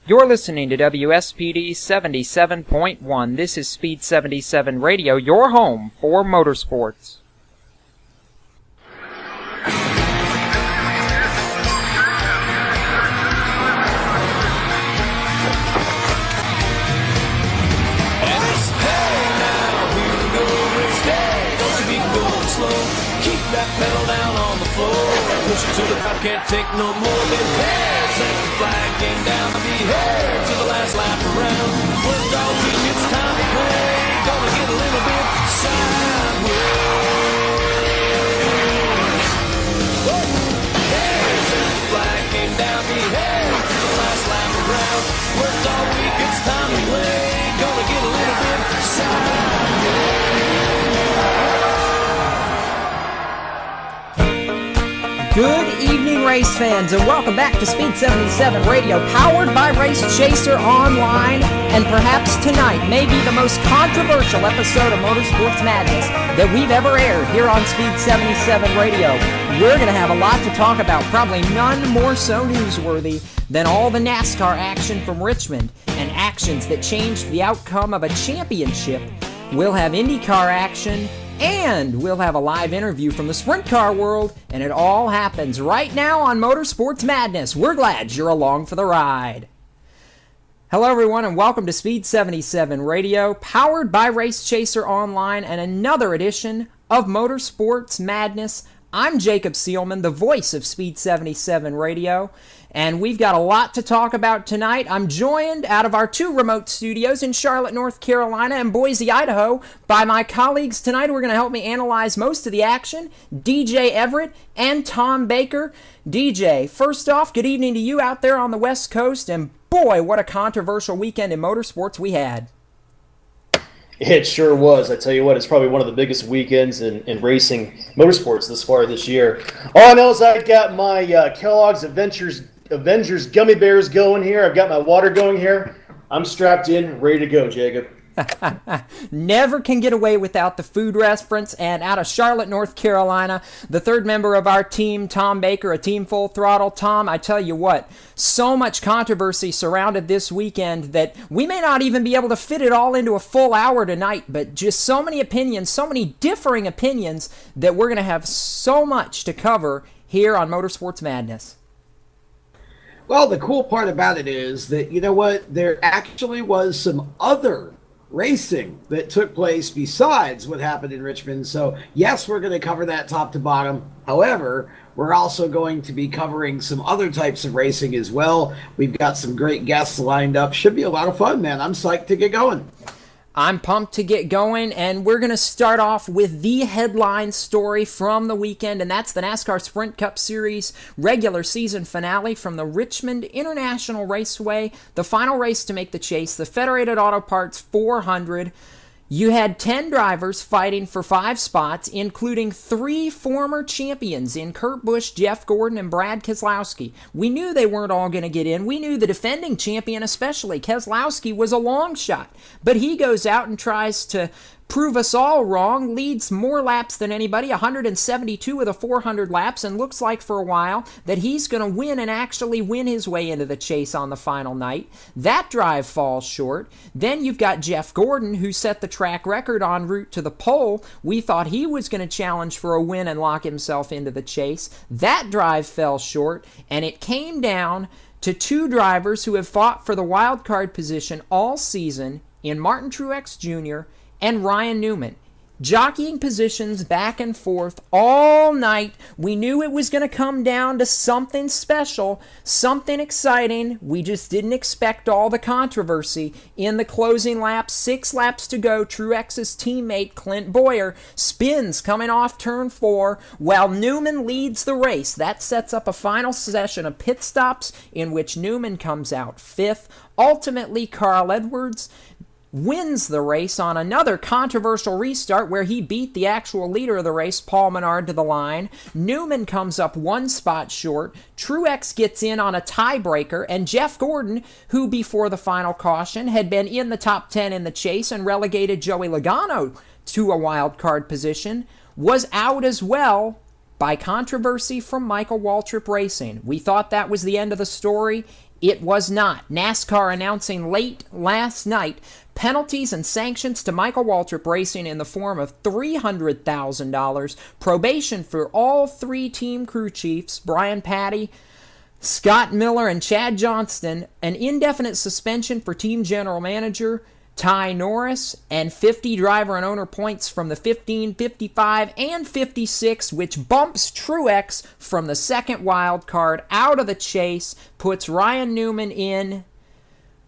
You're listening to WSPD 77.1. This is Speed77 Radio, your home for motorsports. Pedal down on the floor, push it to the top, can't take no more. Been there since the flag came down. Be here to the last lap around. Worked all week, it's time to play. Gonna get a little bit sideways. There since the flag came down. Be here to the last lap around. Worked all week, it's time to play. Gonna get a little bit sideways. Good evening, race fans, and welcome back to Speed77 Radio, powered by Race Chaser Online, and perhaps tonight may be the most controversial episode of Motorsports Madness that we've ever aired here on Speed77 Radio. We're going to have a lot to talk about, probably none more so newsworthy than all the NASCAR action from Richmond and actions that changed the outcome of a championship. We'll have IndyCar action, and we'll have a live interview from the sprint car world, and it all happens right now on Motorsports Madness. We're glad you're along for the ride. Hello everyone, and welcome to Speed77 Radio, powered by Race Chaser Online, and another edition of Motorsports Madness. I'm Jacob Seelman, the voice of Speed77 Radio, and we've got a lot to talk about tonight. I'm joined out of our two remote studios in Charlotte, North Carolina and Boise, Idaho, by my colleagues tonight who are going to help me analyze most of the action, DJ Everett and Tom Baker. DJ, first off, good evening to you out there on the West Coast, and boy, what a controversial weekend in motorsports we had. It sure was. I tell you what, it's probably one of the biggest weekends in racing motorsports this far this year. All I know is I got my Kellogg's Avengers gummy bears going here. I've got my water going here. I'm strapped in, ready to go, Jacob. Never can get away without the food reference. And out of Charlotte, North Carolina, the third member of our team, Tom Baker, a team full throttle. Tom, I tell you what, so much controversy surrounded this weekend that we may not even be able to fit it all into a full hour tonight, but just so many opinions, so many differing opinions that we're going to have so much to cover here on Motorsports Madness. Well, the cool part about it is that, you know what, there actually was some other racing that took place besides what happened in Richmond. So yes, we're going to cover that top to bottom. However, we're also going to be covering some other types of racing as well. We've got some great guests lined up. Should be a lot of fun, man. I'm psyched to get going. I'm pumped to get going, and we're going to start off with the headline story from the weekend, and that's the NASCAR Sprint Cup Series regular season finale from the Richmond International Raceway, the final race to make the chase, the Federated Auto Parts 400. You had 10 drivers fighting for 5 spots, including 3 former champions in Kurt Busch, Jeff Gordon, and Brad Keselowski. We knew they weren't all going to get in. We knew the defending champion, especially Keselowski, was a long shot. But he goes out and tries to prove us all wrong, leads more laps than anybody, 172 of the 400 laps, and looks like for a while that he's going to win and actually win his way into the chase on the final night. That drive falls short. Then you've got Jeff Gordon, who set the track record en route to the pole. We thought he was going to challenge for a win and lock himself into the chase. That drive fell short, and it came down to 2 drivers who have fought for the wild card position all season in Martin Truex Jr. and Ryan Newman, jockeying positions back and forth all night. We knew it was going to come down to something special, something exciting. We just didn't expect all the controversy. In the closing laps, 6 laps to go, Truex's teammate Clint Bowyer spins coming off turn 4 while Newman leads the race. That sets up a final session of pit stops in which Newman comes out 5th. Ultimately, Carl Edwards wins the race on another controversial restart where he beat the actual leader of the race, Paul Menard, to the line. Newman comes up 1 spot short. Truex gets in on a tiebreaker, and Jeff Gordon, who before the final caution had been in the top 10 in the chase and relegated Joey Logano to a wild card position, was out as well by controversy from Michael Waltrip Racing. We thought that was the end of the story. it was not. NASCAR announcing late last night penalties and sanctions to Michael Waltrip Racing in the form of $300,000, probation for all 3 team crew chiefs, Brian Patty, Scott Miller, and Chad Johnston, an indefinite suspension for team general manager Ty Norris, and 50 driver and owner points from the 15, 55, and 56, which bumps Truex from the second wild card out of the chase, puts Ryan Newman in.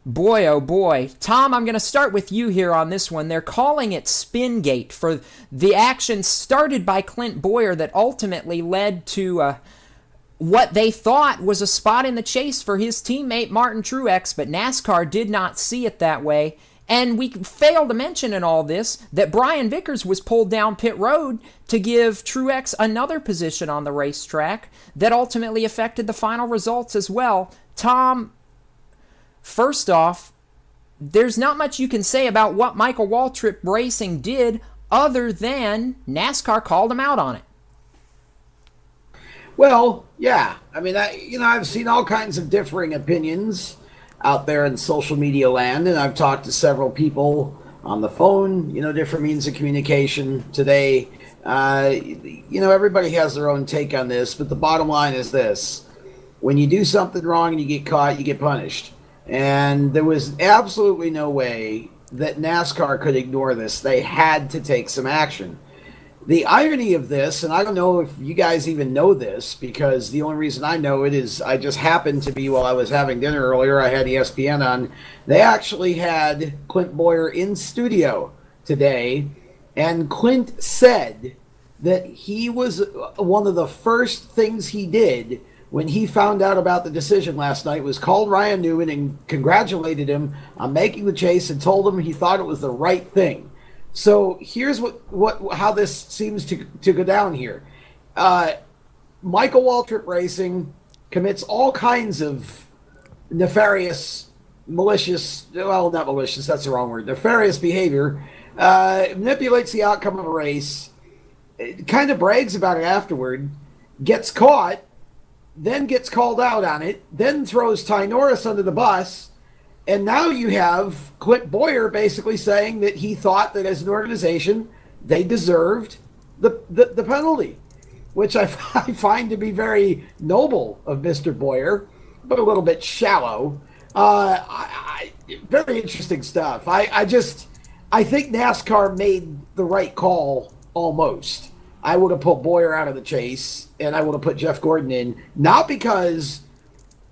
Boy, oh boy. Tom, I'm going to start with you here on this one. They're calling it Spingate for the action started by Clint Boyer that ultimately led to what they thought was a spot in the chase for his teammate Martin Truex, but NASCAR did not see it that way. And we failed to mention in all this that Brian Vickers was pulled down pit road to give Truex another position on the racetrack that ultimately affected the final results as well. Tom, first off, there's not much you can say about what Michael Waltrip Racing did other than NASCAR called him out on it. Well, yeah. I mean, I've seen all kinds of differing opinions out there in social media land, and I've talked to several people on the phone, different means of communication today. Everybody has their own take on this, but the bottom line is this: when you do something wrong and you get caught, you get punished. And there was absolutely no way that NASCAR could ignore this. They had to take some action. The irony of this, and I don't know if you guys even know this, because the only reason I know it is I just happened to be, while I was having dinner earlier, I had ESPN on. They actually had Clint Boyer in studio today, and Clint said that he was one of the first things he did when he found out about the decision last night was called Ryan Newman and congratulated him on making the chase and told him he thought it was the right thing. So here's how this seems to go down here. Michael Waltrip Racing commits all kinds of nefarious, malicious, well, not malicious, that's the wrong word, nefarious behavior, manipulates the outcome of a race, kind of brags about it afterward, gets caught, then gets called out on it, then throws Ty Norris under the bus. And now you have Clint Boyer basically saying that he thought that as an organization, they deserved the penalty, which I find to be very noble of Mr. Boyer, but a little bit shallow. Very interesting stuff. I think NASCAR made the right call almost. I would have put Boyer out of the chase, and I would have put Jeff Gordon in, not because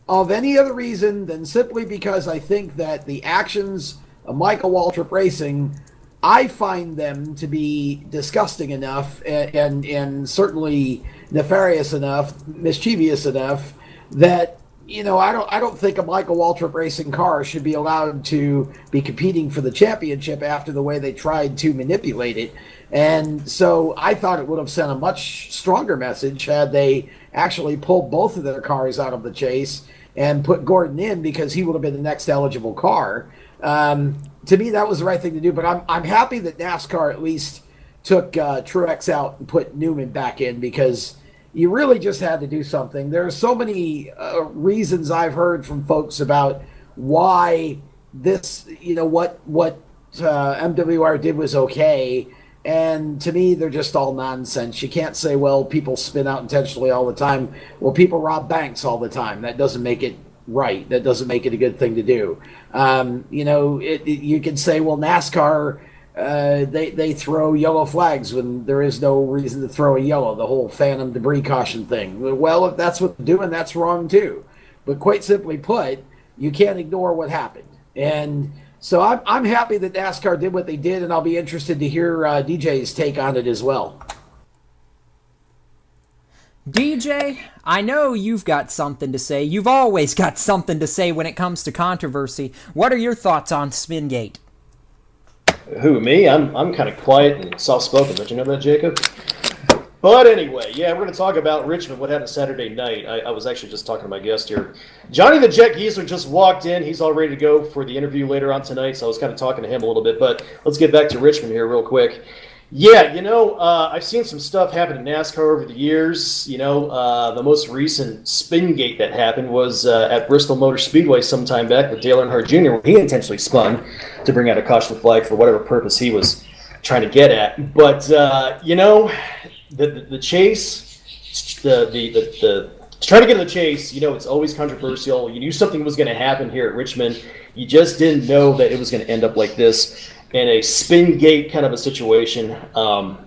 of any other reason than simply because I think that the actions of Michael Waltrip Racing, I find them to be disgusting enough and certainly nefarious enough, mischievous enough that, I don't think a Michael Waltrip Racing car should be allowed to be competing for the championship after the way they tried to manipulate it. And so I thought it would have sent a much stronger message had they actually pulled both of their cars out of the chase and put Gordon in, because he would have been the next eligible car. To me, that was the right thing to do. But I'm happy that NASCAR at least took Truex out and put Newman back in, because you really just had to do something. There are so many reasons I've heard from folks about why this, what MWR did was okay. And to me, they're just all nonsense. You can't say, well, people spin out intentionally all the time. Well, people rob banks all the time. That doesn't make it right. That doesn't make it a good thing to do. You can say, well, NASCAR, they throw yellow flags when there is no reason to throw a yellow, the whole phantom debris caution thing. Well, if that's what they're doing, that's wrong too. But quite simply put, you can't ignore what happened. And so I'm happy that NASCAR did what they did, and I'll be interested to hear DJ's take on it as well. DJ, I know you've got something to say. You've always got something to say when it comes to controversy. What are your thoughts on Spingate? Who, me? I'm kind of quiet and soft-spoken, don't you know that, Jacob? But anyway, yeah, we're going to talk about Richmond, what happened Saturday night. I was actually just talking to my guest here. Johnny the Jet Giesler just walked in. He's all ready to go for the interview later on tonight, so I was kind of talking to him a little bit. But let's get back to Richmond here real quick. Yeah, I've seen some stuff happen in NASCAR over the years. The most recent spin gate that happened was at Bristol Motor Speedway sometime back with Dale Earnhardt Jr., where he intentionally spun to bring out a caution flag for whatever purpose he was trying to get at. But, the chase, to try to get in the chase, it's always controversial. You knew something was going to happen here at Richmond. You just didn't know that it was going to end up like this in a spin gate kind of a situation. The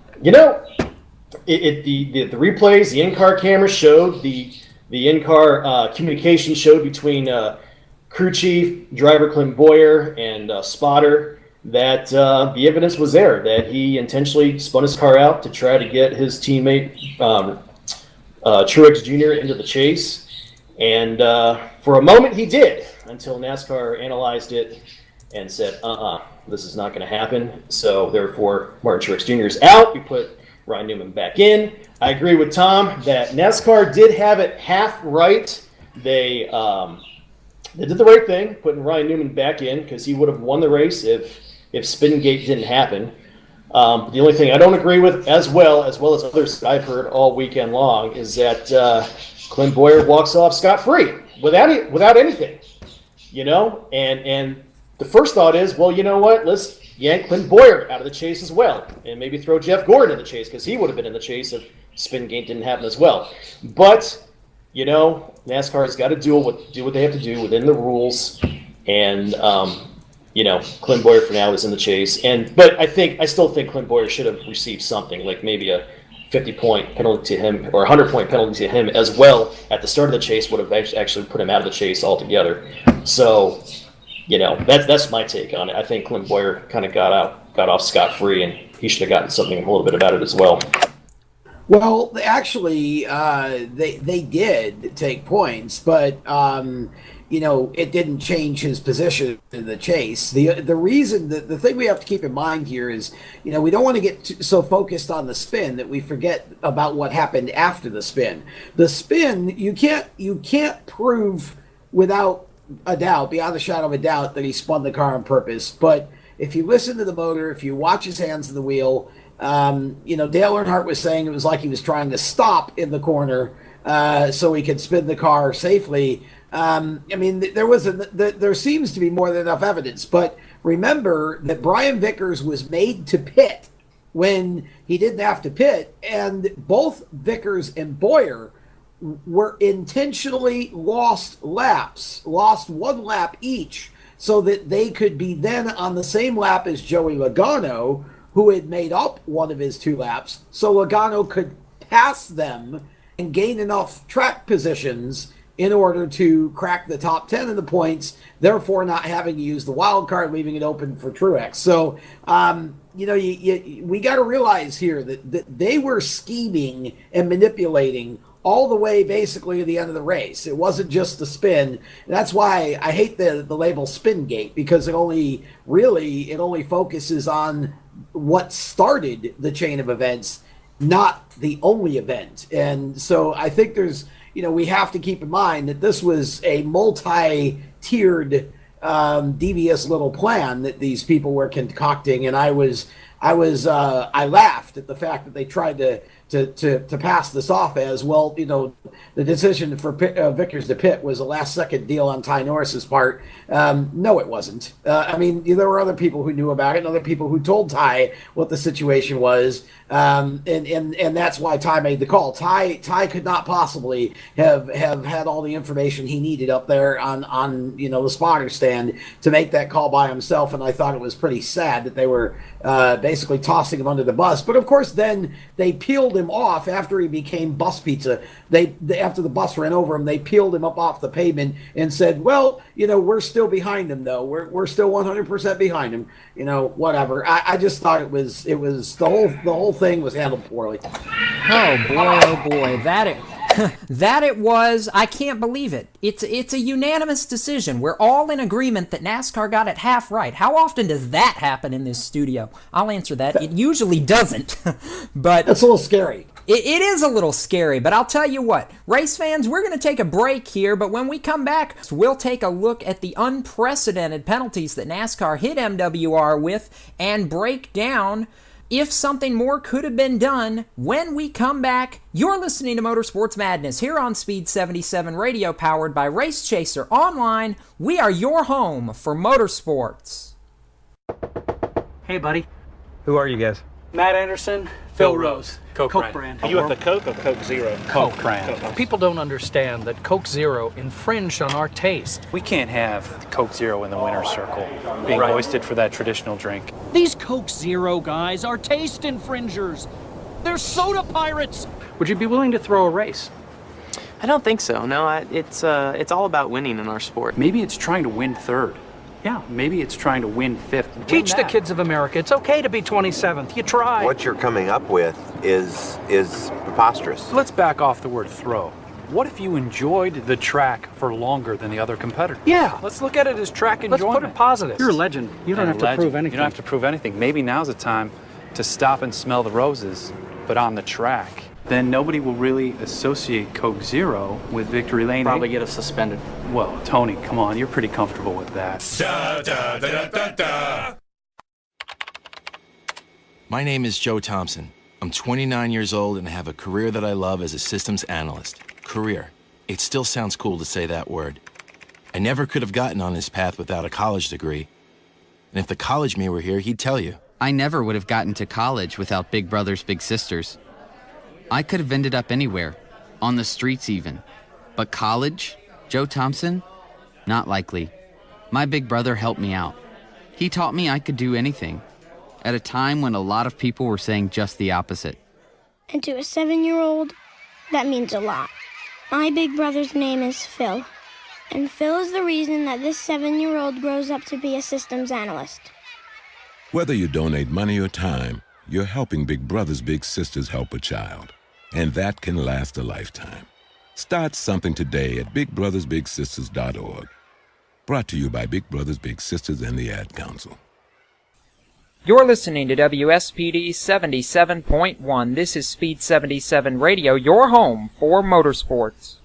replays, the in-car camera showed, the in-car communication showed between crew chief, driver Clint Boyer, and spotter that the evidence was there, that he intentionally spun his car out to try to get his teammate Truex Jr. into the chase. And for a moment he did, until NASCAR analyzed it and said, this is not going to happen. So therefore, Martin Truex Jr. is out. We put Ryan Newman back in. I agree with Tom that NASCAR did have it half right. They did the right thing, putting Ryan Newman back in, because he would have won the race if Spingate didn't happen. The only thing I don't agree with, as well as others that I've heard all weekend long, is that Clint Boyer walks off scot-free without anything. And the first thought is, well, you know what? Let's yank Clint Boyer out of the chase as well, and maybe throw Jeff Gordon in the chase, because he would have been in the chase if Spingate didn't happen as well. But NASCAR has got to do what they have to do within the rules, and Clint Boyer for now is in the chase. But I still think Clint Boyer should have received something, like maybe a 50-point penalty to him or a 100-point penalty to him as well at the start of the chase would have actually put him out of the chase altogether. So. That's my take on it. I think Clint Boyer kind of got off scot-free, and he should have gotten something a little bit about it as well. Well, actually, they did take points, but it didn't change his position in the chase. The reason that the thing we have to keep in mind here is, we don't want to get so focused on the spin that we forget about what happened after the spin. The spin, you can't prove without a doubt, beyond a shadow of a doubt, that he spun the car on purpose. But if you listen to the motor, if you watch his hands in the wheel, Dale Earnhardt was saying it was like he was trying to stop in the corner so he could spin the car safely. There seems to be more than enough evidence. But remember that Brian Vickers was made to pit when he didn't have to pit, and both Vickers and Boyer were intentionally lost one lap each, so that they could be then on the same lap as Joey Logano, who had made up one of his 2 laps, so Logano could pass them and gain enough track positions in order to crack the top 10 in the points, therefore not having to use the wild card, leaving it open for Truex. So, we got to realize here that they were scheming and manipulating all the way basically to the end of the race. It wasn't just the spin. And that's why I hate the label spin gate, because it only focuses on what started the chain of events, not the only event. And so I think there's, we have to keep in mind that this was a multi-tiered, devious little plan that these people were concocting. And I laughed at the fact that they tried to pass this off as, well, the decision for Vickers to pit was a last-second deal on Ty Norris's part. No, it wasn't. There were other people who knew about it, and other people who told Ty what the situation was, and that's why Ty made the call. Ty could not possibly have had all the information he needed up there on the spotter stand to make that call by himself, and I thought it was pretty sad that they were basically tossing him under the bus. But of course, then they peeled him off after he became bus pizza. After the bus ran over him, they peeled him up off the pavement and said, well, we're still behind him, though. We're still 100% behind him. Whatever. I just thought it was the whole thing was handled poorly. Oh boy, that it was. I can't believe it. It's a unanimous decision. We're all in agreement that NASCAR got it half right. How often does that happen in this studio? I'll answer that. It usually doesn't. But that's a little scary. It is a little scary, but I'll tell you what. Race fans, we're going to take a break here, but when we come back, we'll take a look at the unprecedented penalties that NASCAR hit MWR with and break down if something more could have been done. When we come back, you're listening to Motorsports Madness here on Speed77 Radio, powered by Race Chaser Online. We are your home for motorsports. Hey, buddy. Who are you guys? Matt Anderson, Phil Rose. Coke brand. Are you with the Coke or Coke Zero? Coke brand. People don't understand that Coke Zero infringed on our taste. We can't have Coke Zero in the winner's circle, being hoisted for that traditional drink. These Coke Zero guys are taste infringers. They're soda pirates. Would you be willing to throw a race? I don't think so. No, it's all about winning in our sport. Maybe it's trying to win third. Yeah, maybe it's trying to win fifth. Teach the kids of America it's okay to be 27th. You try. What you're coming up with is preposterous. Let's back off the word throw. What if you enjoyed the track for longer than the other competitor? Yeah. Let's look at it as track enjoyment. Let's put it positive. You're a legend. You don't have to prove anything. You don't have to prove anything. Maybe now's the time to stop and smell the roses, but on the track. Then nobody will really associate Coke Zero with Victory Lane. Probably get us suspended. Well, Tony, come on, you're pretty comfortable with that. Da, da, da, da, da. My name is Joe Thompson. I'm 29 years old and I have a career that I love as a systems analyst. Career. It still sounds cool to say that word. I never could have gotten on this path without a college degree. And if the college me were here, he'd tell you. I never would have gotten to college without Big Brothers Big Sisters. I could have ended up anywhere, on the streets even. But college, Joe Thompson, not likely. My big brother helped me out. He taught me I could do anything, at a time when a lot of people were saying just the opposite. And to a 7-year-old, that means a lot. My big brother's name is Phil. And Phil is the reason that this 7-year-old grows up to be a systems analyst. Whether you donate money or time, you're helping Big Brothers Big Sisters help a child. And that can last a lifetime. Start something today at bigbrothersbigsisters.org. Brought to you by Big Brothers Big Sisters and the Ad Council. You're listening to WSPD 77.1. This is Speed 77 Radio, your home for motorsports.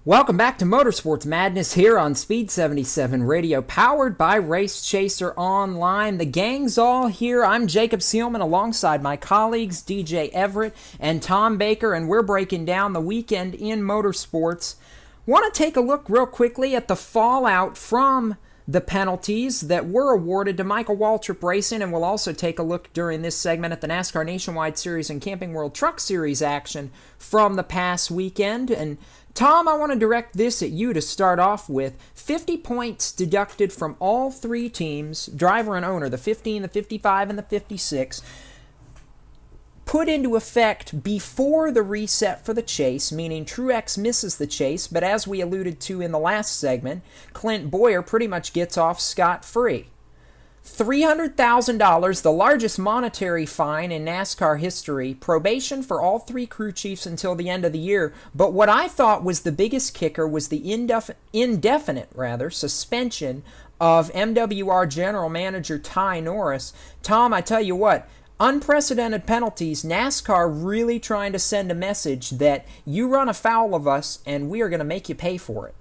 Welcome back to Motorsports Madness here on Speed77 Radio, powered by Race Chaser Online. The gang's all here. I'm Jacob Seelman alongside my colleagues DJ Everett and Tom Baker, and we're breaking down the weekend in motorsports. Want to take a look real quickly at the fallout from the penalties that were awarded to Michael Waltrip Racing, and we'll also take a look during this segment at the NASCAR Nationwide Series and Camping World Truck Series action from the past weekend. And Tom, I want to direct this at you to start off with. 50 points deducted from all three teams, driver and owner, the 15, the 55, and the 56, put into effect before the reset for the chase, meaning Truex misses the chase, but as we alluded to in the last segment, Clint Boyer pretty much gets off scot-free. $300,000, the largest monetary fine in NASCAR history, probation for all three crew chiefs until the end of the year. But what I thought was the biggest kicker was the indefinite suspension of MWR General Manager Ty Norris. Tom, I tell you what, unprecedented penalties, NASCAR really trying to send a message that you run afoul of us and we are going to make you pay for it.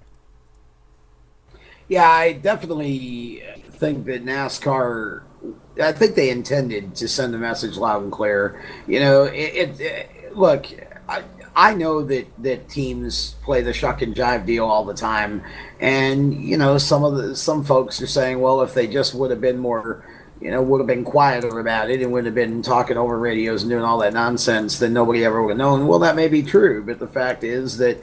Yeah, I definitely think that NASCAR, I think they intended to send a message loud and clear. You know, look, I know that teams play the shuck and jive deal all the time. And, you know, some folks are saying, well, if they just would have been more, would have been quieter about it and would have been talking over radios and doing all that nonsense, then nobody ever would have known. Well, that may be true, but the fact is that,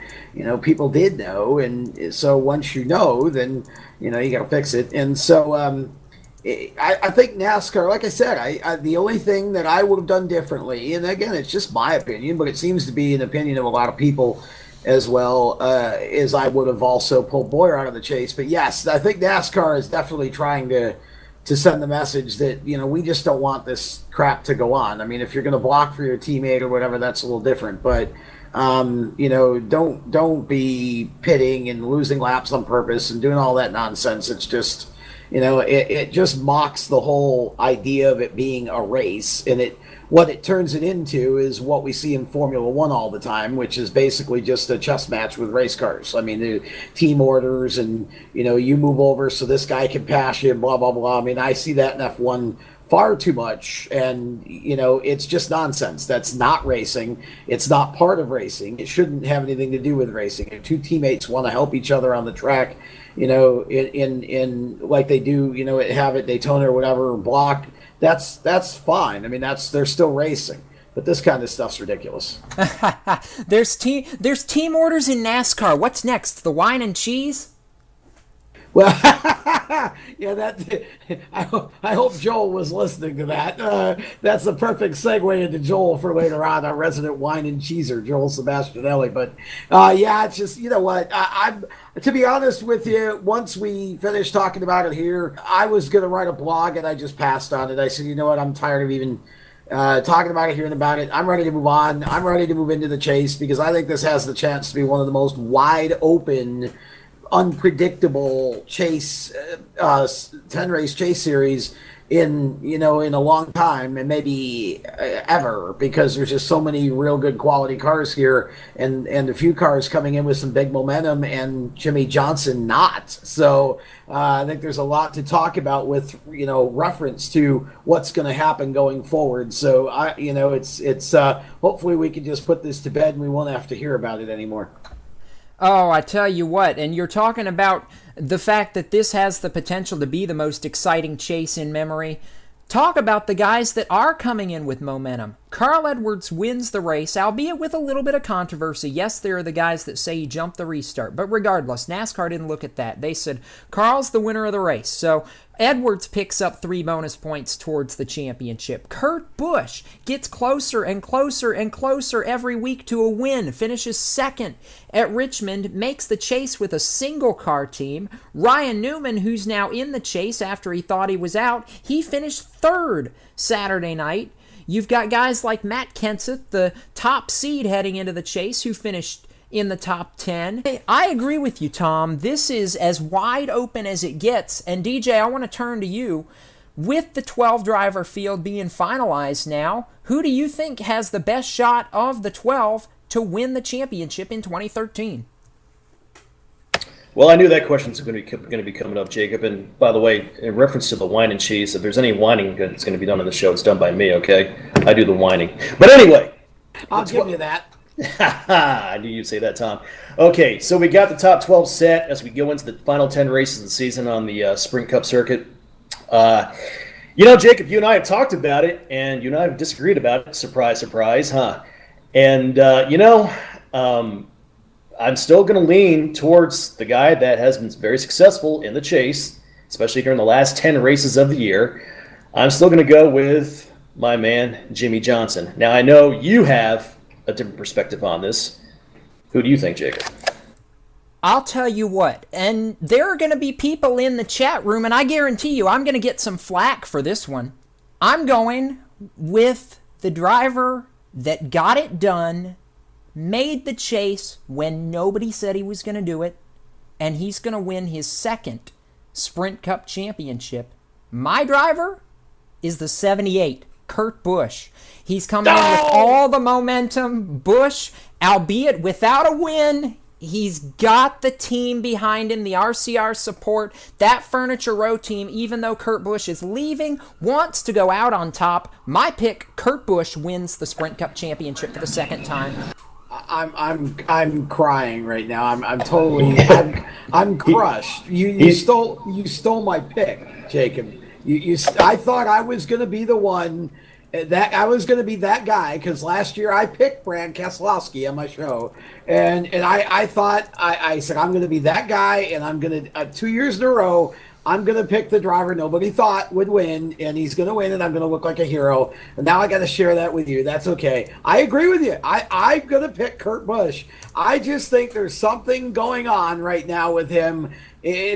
people did know. And so once you know, then, you got to fix it. And so I think NASCAR, like I said, I the only thing that I would have done differently, and again, it's just my opinion, but it seems to be an opinion of a lot of people as well, is I would have also pulled Boyer out of the chase. But yes, I think NASCAR is definitely trying to send the message that, we just don't want this crap to go on. I mean, if you're going to block for your teammate or whatever, that's a little different. But, don't be pitting and losing laps on purpose and doing all that nonsense. It's just, it just mocks the whole idea of it being a race. And what it turns it into is what we see in Formula One all the time, which is basically just a chess match with race cars. I mean, the team orders and, you move over so this guy can pass you, blah, blah, blah. I mean, I see that in F1 far too much, and it's just nonsense. That's not racing. It's not part of racing. It shouldn't have anything to do with racing. If two teammates want to help each other on the track, in like they do, have at Daytona or whatever, blocked, that's fine. I mean, they're still racing. But this kind of stuff's ridiculous. There's team orders in NASCAR. What's next? The wine and cheese? Well, yeah, I hope Joel was listening to that. That's the perfect segue into Joel for later on, our resident wine and cheeser, Joel Sebastianelli. But yeah, it's just, you know what, I'm to be honest with you, once we finished talking about it here, I was going to write a blog and I just passed on it. I said, you know what, I'm tired of even talking about it, hearing about it. I'm ready to move on. I'm ready to move into the chase because I think this has the chance to be one of the most wide open, unpredictable chase 10-race chase series in a long time, and maybe ever, because there's just so many real good quality cars here, and a few cars coming in with some big momentum, and Jimmy Johnson not. So I think there's a lot to talk about with reference to what's going to happen going forward. So it's hopefully we can just put this to bed and we won't have to hear about it anymore. Oh, I tell you what, and you're talking about the fact that this has the potential to be the most exciting chase in memory. Talk about the guys that are coming in with momentum. Carl Edwards wins the race, albeit with a little bit of controversy. Yes, there are the guys that say he jumped the restart, but regardless, NASCAR didn't look at that. They said, Carl's the winner of the race. So Edwards picks up 3 bonus points towards the championship. Kurt Busch gets closer and closer and closer every week to a win, finishes second at Richmond, makes the chase with a single car team. Ryan Newman, who's now in the chase after he thought he was out, he finished third Saturday night. You've got guys like Matt Kenseth, the top seed heading into the chase, who finished in the top 10. I agree with you, Tom. This is as wide open as it gets. And DJ, I want to turn to you. With the 12-driver field being finalized now, who do you think has the best shot of the 12 to win the championship in 2013? Well, I knew that question's going to be coming up, Jacob. And by the way, in reference to the wine and cheese, if there's any whining that's going to be done on the show, it's done by me, okay? I do the whining. But anyway. I'll give you that. I knew you'd say that, Tom. Okay, so we got the top 12 set as we go into the final 10 races of the season on the Sprint Cup circuit. Jacob, you and I have talked about it, and you and I have disagreed about it. Surprise, surprise, huh? And, I'm still going to lean towards the guy that has been very successful in the chase, especially during the last 10 races of the year. I'm still going to go with my man, Jimmy Johnson. Now, I know you have a different perspective on this. Who do you think, Jacob? I'll tell you what, and there are going to be people in the chat room, and I guarantee you I'm going to get some flack for this one. I'm going with the driver that got it done, made the chase when nobody said he was going to do it, and he's going to win his second Sprint Cup championship. My driver is the 78, Kurt Busch. He's coming in with all the momentum. Busch, albeit without a win, he's got the team behind him, the RCR support. That Furniture Row team, even though Kurt Busch is leaving, wants to go out on top. My pick, Kurt Busch wins the Sprint Cup championship for the second time. I'm crying right now. I'm totally I'm crushed. You stole my pick, Jacob. I thought I was going to be the one that I was going to be that guy, because last year I picked Brad Keselowski on my show, and I thought I said I'm going to be that guy, and I'm going to 2 years in a row I'm going to pick the driver nobody thought would win, and he's going to win, and I'm going to look like a hero. And now I got to share that with you. That's okay. I agree with you. I'm going to pick Kurt Busch. I just think there's something going on right now with him,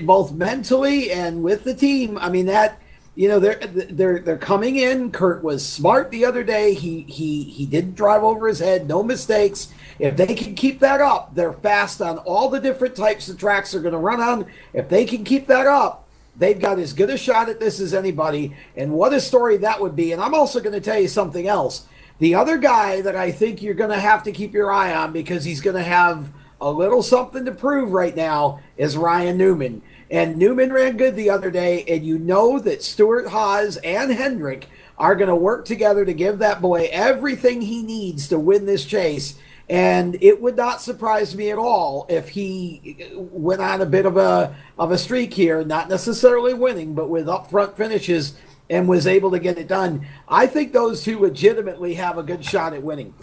both mentally and with the team. I mean, that, they're coming in. Kurt was smart the other day. He didn't drive over his head. No mistakes. If they can keep that up, they're fast on all the different types of tracks they're going to run on. If they can keep that up, they've got as good a shot at this as anybody, and what a story that would be. And I'm also going to tell you something else. The other guy that I think you're going to have to keep your eye on, because he's going to have a little something to prove right now, is Ryan Newman. And Newman ran good the other day, and you know that Stewart Haas and Hendrick are going to work together to give that boy everything he needs to win this chase. And it would not surprise me at all if he went on a bit of a streak here, not necessarily winning, but with upfront finishes, and was able to get it done. I think those two legitimately have a good shot at winning.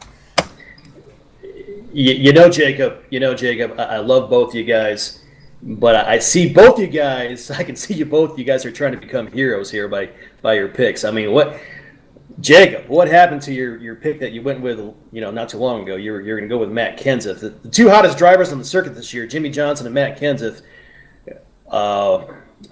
Jacob, I love both you guys, but I see both you guys. I can see you guys are trying to become heroes here by your picks. I mean, Jacob, what happened to your pick that you went with, not too long ago? You're going to go with Matt Kenseth. The two hottest drivers on the circuit this year, Jimmy Johnson and Matt Kenseth.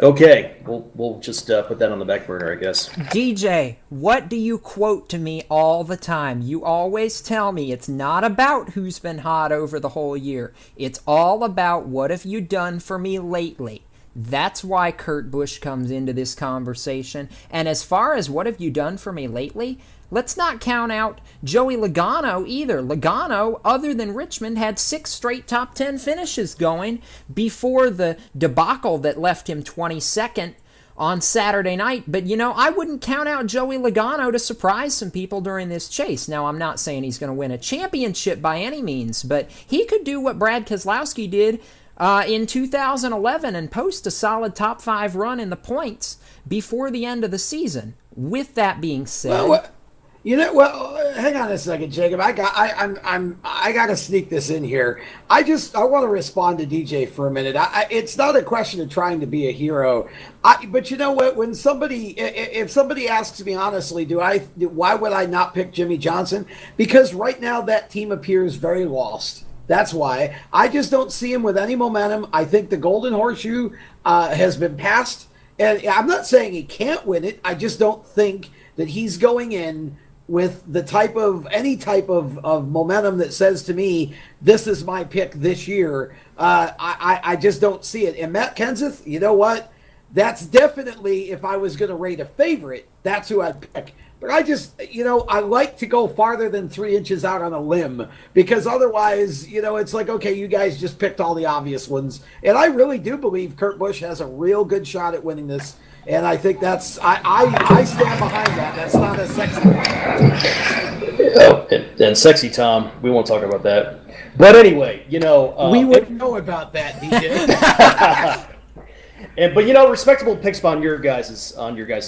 Okay, we'll just put that on the back burner, I guess. DJ, what do you quote to me all the time? You always tell me it's not about who's been hot over the whole year. It's all about what have you done for me lately. That's why Kurt Busch comes into this conversation. And as far as what have you done for me lately, let's not count out Joey Logano either. Logano, other than Richmond, had 6 straight top 10 finishes going before the debacle that left him 22nd on Saturday night. But, I wouldn't count out Joey Logano to surprise some people during this chase. Now, I'm not saying he's going to win a championship by any means, but he could do what Brad Keselowski did in 2011 and post a solid top 5 run in the points before the end of the season. With that being said... hang on a second, Jacob. I got to sneak this in here. I want to respond to DJ for a minute. It's not a question of trying to be a hero. But you know what? When if somebody asks me honestly, why would I not pick Jimmy Johnson? Because right now that team appears very lost. That's why. I just don't see him with any momentum. I think the Golden Horseshoe has been passed. And I'm not saying he can't win it. I just don't think that he's going in with any type of momentum that says to me, this is my pick this year. I just don't see it. And Matt Kenseth, you know what? That's definitely, if I was going to rate a favorite, that's who I'd pick. But I just, I like to go farther than 3 inches out on a limb, because otherwise, it's like, okay, you guys just picked all the obvious ones. And I really do believe Kurt Busch has a real good shot at winning this. And I think I stand behind that. That's not a sexy one. And sexy Tom, we won't talk about that. But anyway, we wouldn't know about that, DJ. But respectable picks on your guys'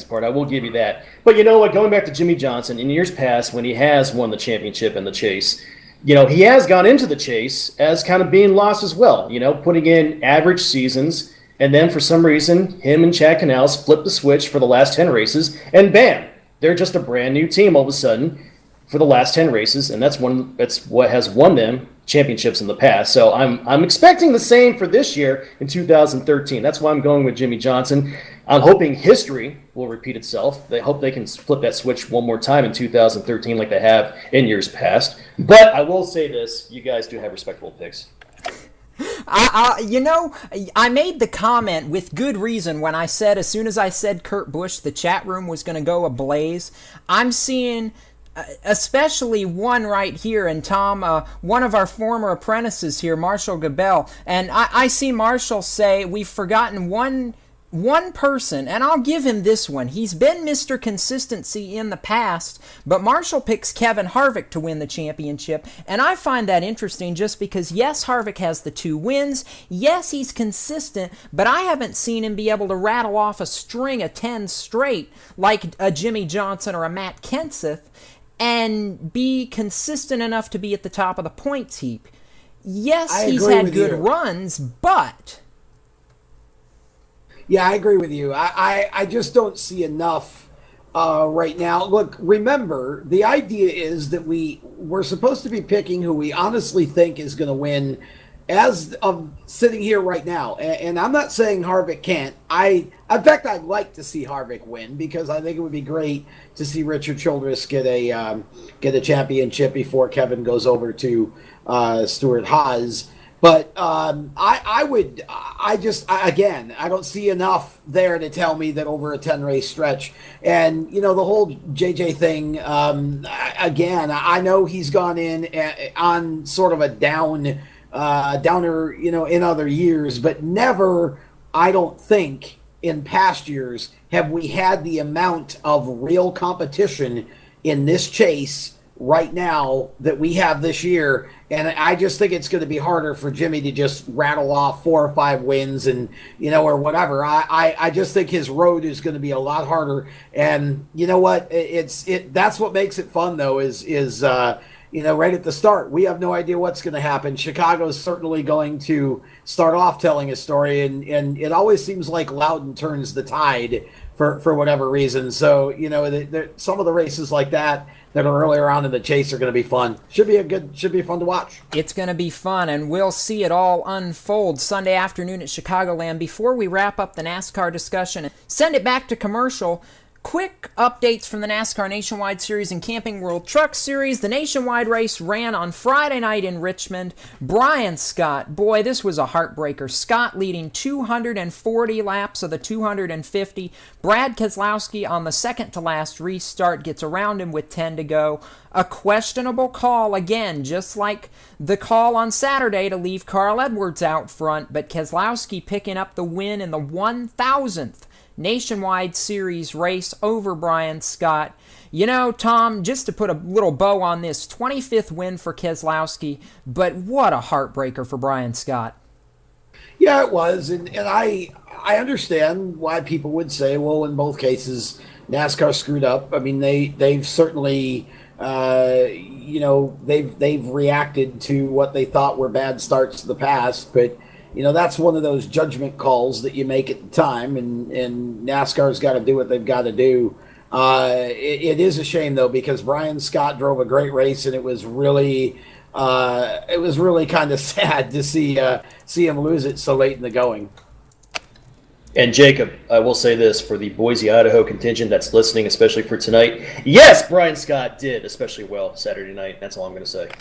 part, I will give you that. But you know what? Going back to Jimmy Johnson, in years past when he has won the championship in the chase, he has gone into the chase as kind of being lost as well. Putting in average seasons, and then for some reason, him and Chad Canals flipped the switch for the last 10 races, and bam, they're just a brand new team all of a sudden for the last 10 races, and that's what has won them championships in the past. So I'm expecting the same for this year in 2013. That's why I'm going with Jimmy Johnson. I'm hoping history will repeat itself. They hope they can flip that switch one more time in 2013 like they have in years past. But I will say this, you guys do have respectable picks. I made the comment with good reason when I said, as soon as I said Kurt Busch, the chat room was going to go ablaze. I'm seeing... especially one right here, and Tom, one of our former apprentices here, Marshall Gabel, and I see Marshall say, we've forgotten one person, and I'll give him this one. He's been Mr. Consistency in the past, but Marshall picks Kevin Harvick to win the championship, and I find that interesting just because, yes, Harvick has the 2 wins, yes, he's consistent, but I haven't seen him be able to rattle off a string of 10 straight like a Jimmy Johnson or a Matt Kenseth, and be consistent enough to be at the top of the points heap. Yes, he's had good runs, but... Yeah, I agree with you. I just don't see enough right now. Look, remember, the idea is that we're supposed to be picking who we honestly think is going to win as of sitting here right now. And I'm not saying Harvick can't. In fact, I'd like to see Harvick win, because I think it would be great to see Richard Childress get a championship before Kevin goes over to Stewart Haas. But I don't see enough there to tell me that over a 10-race stretch. And, the whole JJ thing, again, I know he's gone in on sort of a downer, in other years, but never I don't think in past years have we had the amount of real competition in this chase right now that we have this year. And I just think it's going to be harder for Jimmy to just rattle off 4 or 5 wins and, or whatever. I just think his road is going to be a lot harder. And you know what? That's what makes it fun, though, is right at the start. We have no idea what's going to happen. Chicago's certainly going to start off telling a story, and it always seems like Loudon turns the tide for whatever reason. So, some of the races like that are earlier on in the chase are going to be fun. Should be fun to watch. It's going to be fun, and we'll see it all unfold Sunday afternoon at Chicagoland. Before we wrap up the NASCAR discussion and send it back to commercial, quick updates from the NASCAR Nationwide Series and Camping World Truck Series. The Nationwide race ran on Friday night in Richmond. Brian Scott, boy, this was a heartbreaker. Scott leading 240 laps of the 250. Brad Keselowski on the second-to-last restart gets around him with 10 to go. A questionable call again, just like the call on Saturday to leave Carl Edwards out front, but Keselowski picking up the win in the 1,000th Nationwide Series race over Brian Scott. Tom, just to put a little bow on this, 25th win for Keselowski, but what a heartbreaker for Brian Scott. Yeah, it was, and I understand why people would say, well, in both cases, NASCAR screwed up. I mean, they've certainly, they've reacted to what they thought were bad starts to the past, but that's one of those judgment calls that you make at the time, and NASCAR's got to do what they've got to do. It is a shame, though, because Brian Scott drove a great race, and it was really kind of sad to see him lose it so late in the going. And Jacob, I will say this for the Boise, Idaho contingent that's listening, especially for tonight. Yes, Brian Scott did especially well Saturday night. That's all I'm going to say.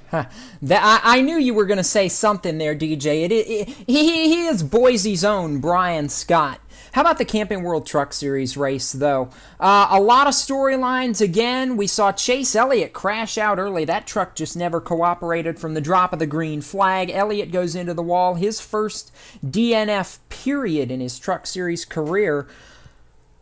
I knew you were going to say something there, DJ. He is Boise's own Brian Scott. How about the Camping World Truck Series race, though? A lot of storylines again. We saw Chase Elliott crash out early. That truck just never cooperated from the drop of the green flag. Elliott goes into the wall. His first DNF period in his Truck Series career.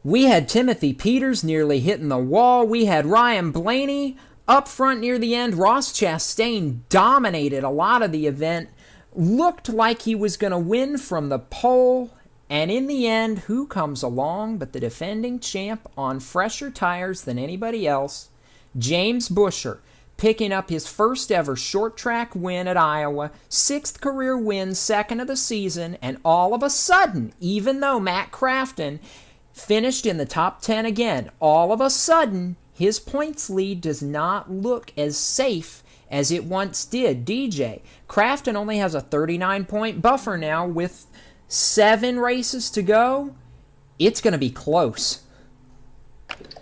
We had Timothy Peters nearly hitting the wall. We had Ryan Blaney up front near the end. Ross Chastain dominated a lot of the event. Looked like he was going to win from the pole. And in the end, who comes along but the defending champ on fresher tires than anybody else? James Buescher, picking up his first ever short track win at Iowa, 6th career win, 2nd of the season, and all of a sudden, even though Matt Crafton finished in the top 10 again, all of a sudden, his points lead does not look as safe as it once did. DJ, Crafton only has a 39-point buffer now with 7 races to go. It's going to be close.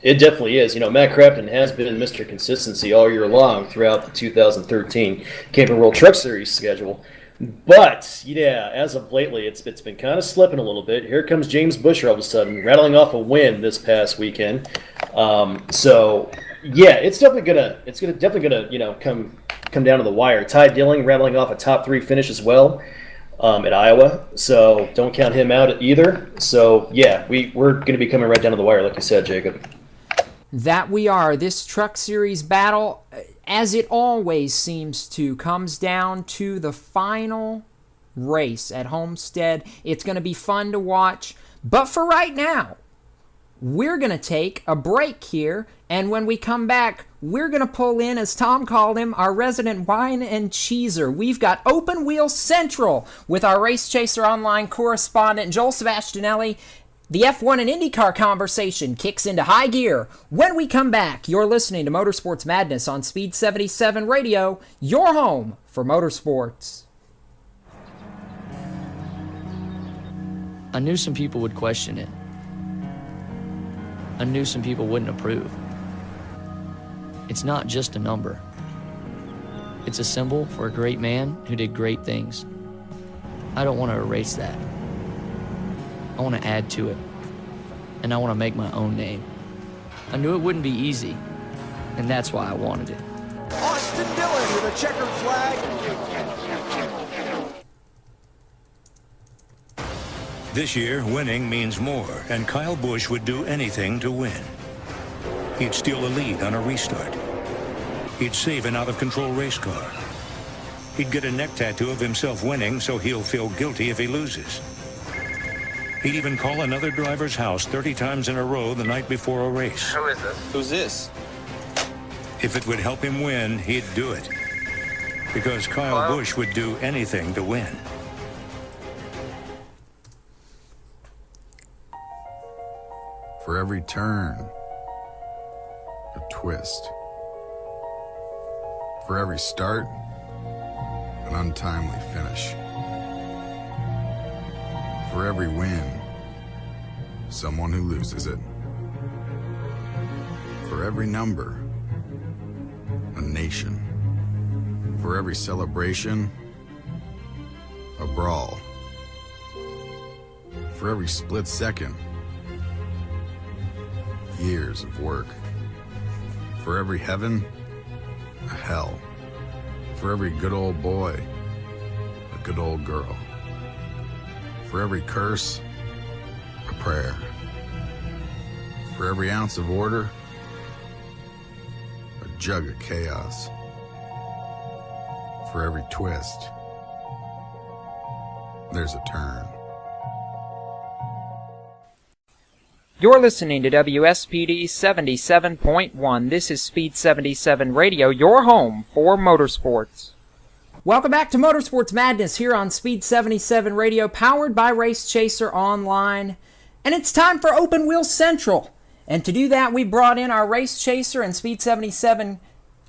It definitely is. Matt Crafton has been Mr. Consistency all year long throughout the 2013 Camping World Truck Series schedule. But, yeah, as of lately, it's been kind of slipping a little bit. Here comes James Buescher all of a sudden, rattling off a win this past weekend. So, yeah, it's definitely gonna come down to the wire. Ty Dilling rattling off a top 3 finish as well at Iowa. So don't count him out either. So, yeah, we're going to be coming right down to the wire, like you said, Jacob. That we are. This Truck Series battle, as it always seems to, comes down to the final race at Homestead. It's going to be fun to watch. But for right now, we're going to take a break here. And when we come back, we're going to pull in, as Tom called him, our resident wine and cheeser. We've got Open Wheel Central with our Race Chaser Online correspondent, Joel Sebastianelli. The F1 and IndyCar conversation kicks into high gear. When we come back, you're listening to Motorsports Madness on Speed77 Radio, your home for motorsports. I knew some people would question it. I knew some people wouldn't approve. It's not just a number. It's a symbol for a great man who did great things. I don't want to erase that. I want to add to it, and I want to make my own name. I knew it wouldn't be easy, and that's why I wanted it. Austin Dillon with a checkered flag. This year, winning means more, and Kyle Busch would do anything to win. He'd steal a lead on a restart. He'd save an out-of-control race car. He'd get a neck tattoo of himself winning so he'll feel guilty if he loses. He'd even call another driver's house 30 times in a row the night before a race. Who is this? Who's this? If it would help him win, he'd do it. Because Kyle Busch would do anything to win. For every turn, a twist. For every start, an untimely finish. For every win, someone who loses it. For every number, a nation. For every celebration, a brawl. For every split second, years of work. For every heaven, a hell. For every good old boy, a good old girl. For every curse, a prayer. For every ounce of order, a jug of chaos. For every twist, there's a turn. You're listening to WSPD 77.1. This is Speed77 Radio, your home for motorsports. Welcome back to Motorsports Madness here on Speed77 Radio, powered by Race Chaser Online. And it's time for Open Wheel Central. And to do that, we brought in our Race Chaser and Speed77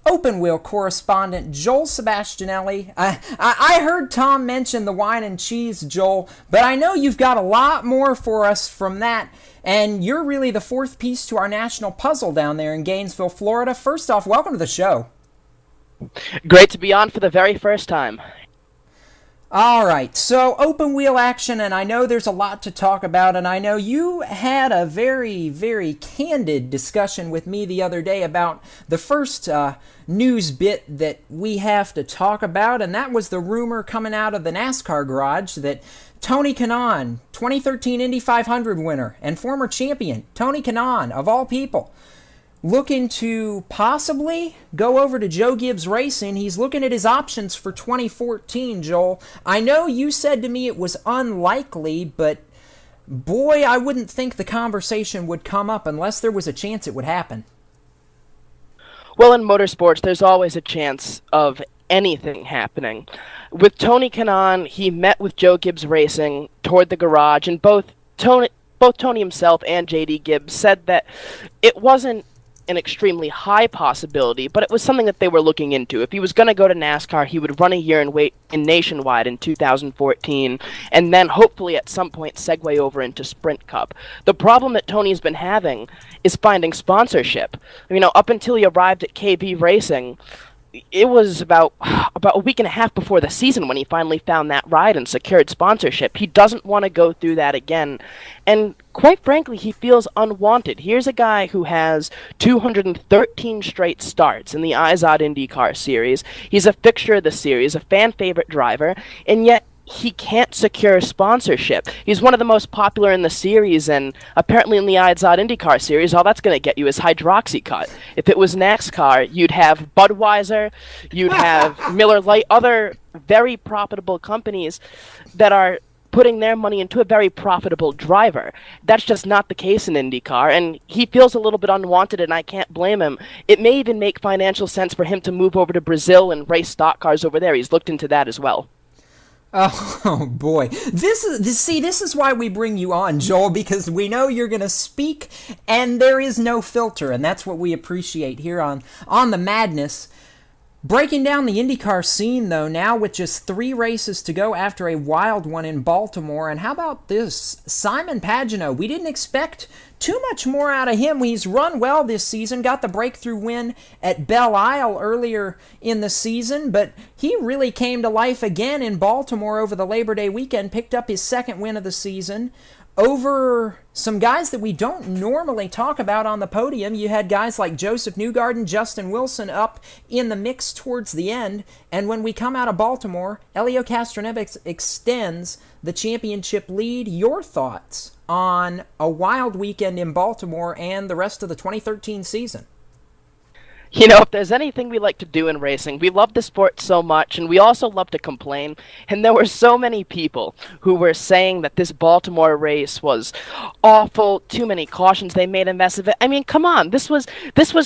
Open Wheel correspondent, Joel Sebastianelli. I heard Tom mention the wine and cheese, Joel, but I know you've got a lot more for us from that. And you're really the fourth piece to our national puzzle down there in Gainesville, Florida. First off, welcome to the show. Great to be on for the very first time. All right, so open wheel action, and I know there's a lot to talk about, and I know you had a very, very candid discussion with me the other day about the first news bit that we have to talk about, and that was the rumor coming out of the NASCAR garage that Tony Kanaan, 2013 Indy 500 winner and former champion, Tony Kanaan, of all people, looking to possibly go over to Joe Gibbs Racing. He's looking at his options for 2014, Joel. I know you said to me it was unlikely, but boy, I wouldn't think the conversation would come up unless there was a chance it would happen. Well, in motorsports, there's always a chance of anything happening. With Tony Kanaan, he met with Joe Gibbs Racing, toured the garage, and both Tony himself and JD Gibbs said that it wasn't an extremely high possibility, but it was something that they were looking into. If he was going to go to NASCAR, he would run a year in Nationwide in 2014, and then hopefully at some point segue over into Sprint Cup. The problem that Tony's been having is finding sponsorship. You know, up until he arrived at KB Racing, it was about a week and a half before the season when he finally found that ride and secured sponsorship. He doesn't want to go through that again. And quite frankly, he feels unwanted. Here's a guy who has 213 straight starts in the IZOD IndyCar series. He's a fixture of the series, a fan-favorite driver, and yet he can't secure sponsorship. He's one of the most popular in the series, and apparently in the IZOD IndyCar series, all that's going to get you is Hydroxycut. If it was NASCAR, you'd have Budweiser, you'd have Miller Lite, other very profitable companies that are putting their money into a very profitable driver. That's just not the case in IndyCar, and he feels a little bit unwanted, and I can't blame him. It may even make financial sense for him to move over to Brazil and race stock cars over there. He's looked into that as well. Oh boy, this is why we bring you on, Joel, because we know you're going to speak and there is no filter, and that's what we appreciate here on the Madness. Breaking down the IndyCar scene, though, now with just 3 races to go after a wild one in Baltimore. And how about this? Simon Pagenaud. We didn't expect too much more out of him. He's run well this season, got the breakthrough win at Belle Isle earlier in the season, but he really came to life again in Baltimore over the Labor Day weekend, picked up his 2nd win of the season. over some guys that we don't normally talk about on the podium. You had guys like Joseph Newgarden, Justin Wilson up in the mix towards the end, and when we come out of Baltimore, Helio Castroneves extends the championship lead. Your thoughts on a wild weekend in Baltimore and the rest of the 2013 season? You know, if there's anything we like to do in racing, we love the sport so much, and we also love to complain. And there were so many people who were saying that this Baltimore race was awful, too many cautions, they made a mess of it. I mean, come on, this was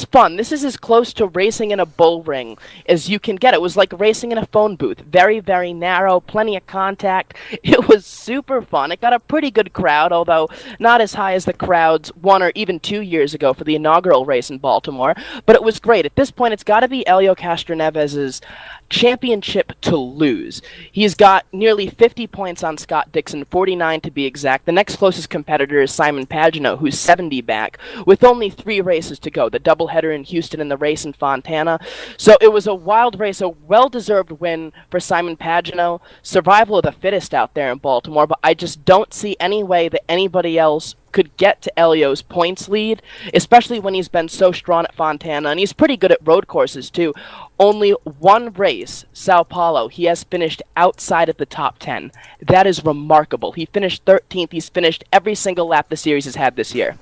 fun. This is as close to racing in a bull ring as you can get. It was like racing in a phone booth. Very, very narrow, plenty of contact. It was super fun. It got a pretty good crowd, although not as high as the crowds 1 or even 2 years ago for the inaugural race in Baltimore. But it was great. At this point, it's got to be Helio Castroneves' championship to lose. He's got nearly 50 points on Scott Dixon, 49 to be exact. The next closest competitor is Simon Pagenaud, who's 70 back, with only 3 races to go, the doubleheader in Houston and the race in Fontana. So it was a wild race, a well-deserved win for Simon Pagenaud. Survival of the fittest out there in Baltimore, but I just don't see any way that anybody else could get to Helio's points lead, especially when he's been so strong at Fontana, and he's pretty good at road courses too. Only 1 race, Sao Paulo, he has finished outside of the top 10. That is remarkable. He finished 13th. He's finished every single lap the series has had this year.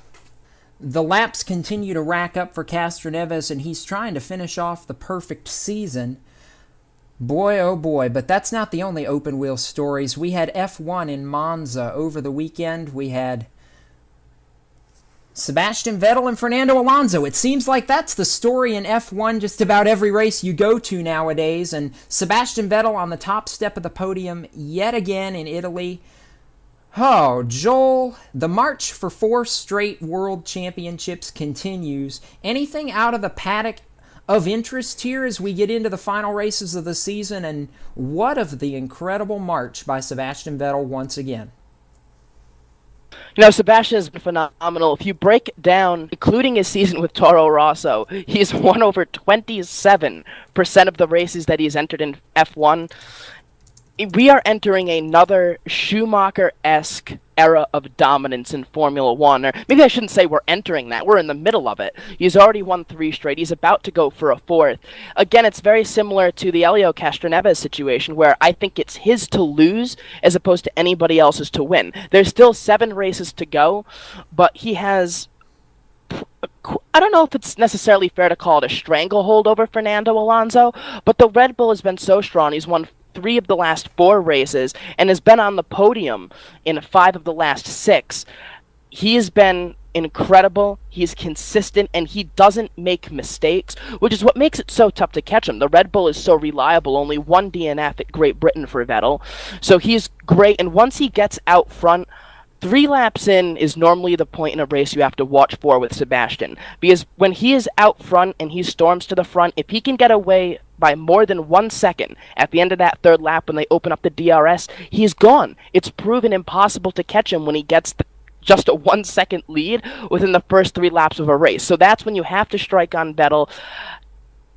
The laps continue to rack up for Castroneves, and he's trying to finish off the perfect season. Boy, oh boy, but that's not the only open wheel stories. We had F1 in Monza over the weekend. We had Sebastian Vettel and Fernando Alonso. It seems like that's the story in F1 just about every race you go to nowadays. And Sebastian Vettel on the top step of the podium yet again in Italy. Oh, Joel, the march for 4 straight world championships continues. Anything out of the paddock of interest here as we get into the final races of the season? And what of the incredible march by Sebastian Vettel once again? You know, Sebastian has been phenomenal. If you break down, including his season with Toro Rosso, he's won over 27% of the races that he's entered in F1. We are entering another Schumacher-esque era of dominance in Formula One. Or maybe I shouldn't say we're entering that. We're in the middle of it. He's already won 3 straight. He's about to go for a 4th. Again, it's very similar to the Helio Castroneves situation, where I think it's his to lose as opposed to anybody else's to win. There's still 7 races to go, but he has... I don't know if it's necessarily fair to call it a stranglehold over Fernando Alonso, but the Red Bull has been so strong. He's won 3 of the last 4 races and has been on the podium in 5 of the last 6. He has been incredible, he's consistent, and he doesn't make mistakes, which is what makes it so tough to catch him. The Red Bull is so reliable, only 1 DNF at Great Britain for Vettel, so he's great, and once he gets out front, 3 laps in is normally the point in a race you have to watch for with Sebastian, because when he is out front and he storms to the front, if he can get away by more than 1 second at the end of that 3rd lap when they open up the DRS, he's gone. It's proven impossible to catch him when he gets just a 1 second lead within the first 3 laps of a race. So that's when you have to strike on Vettel.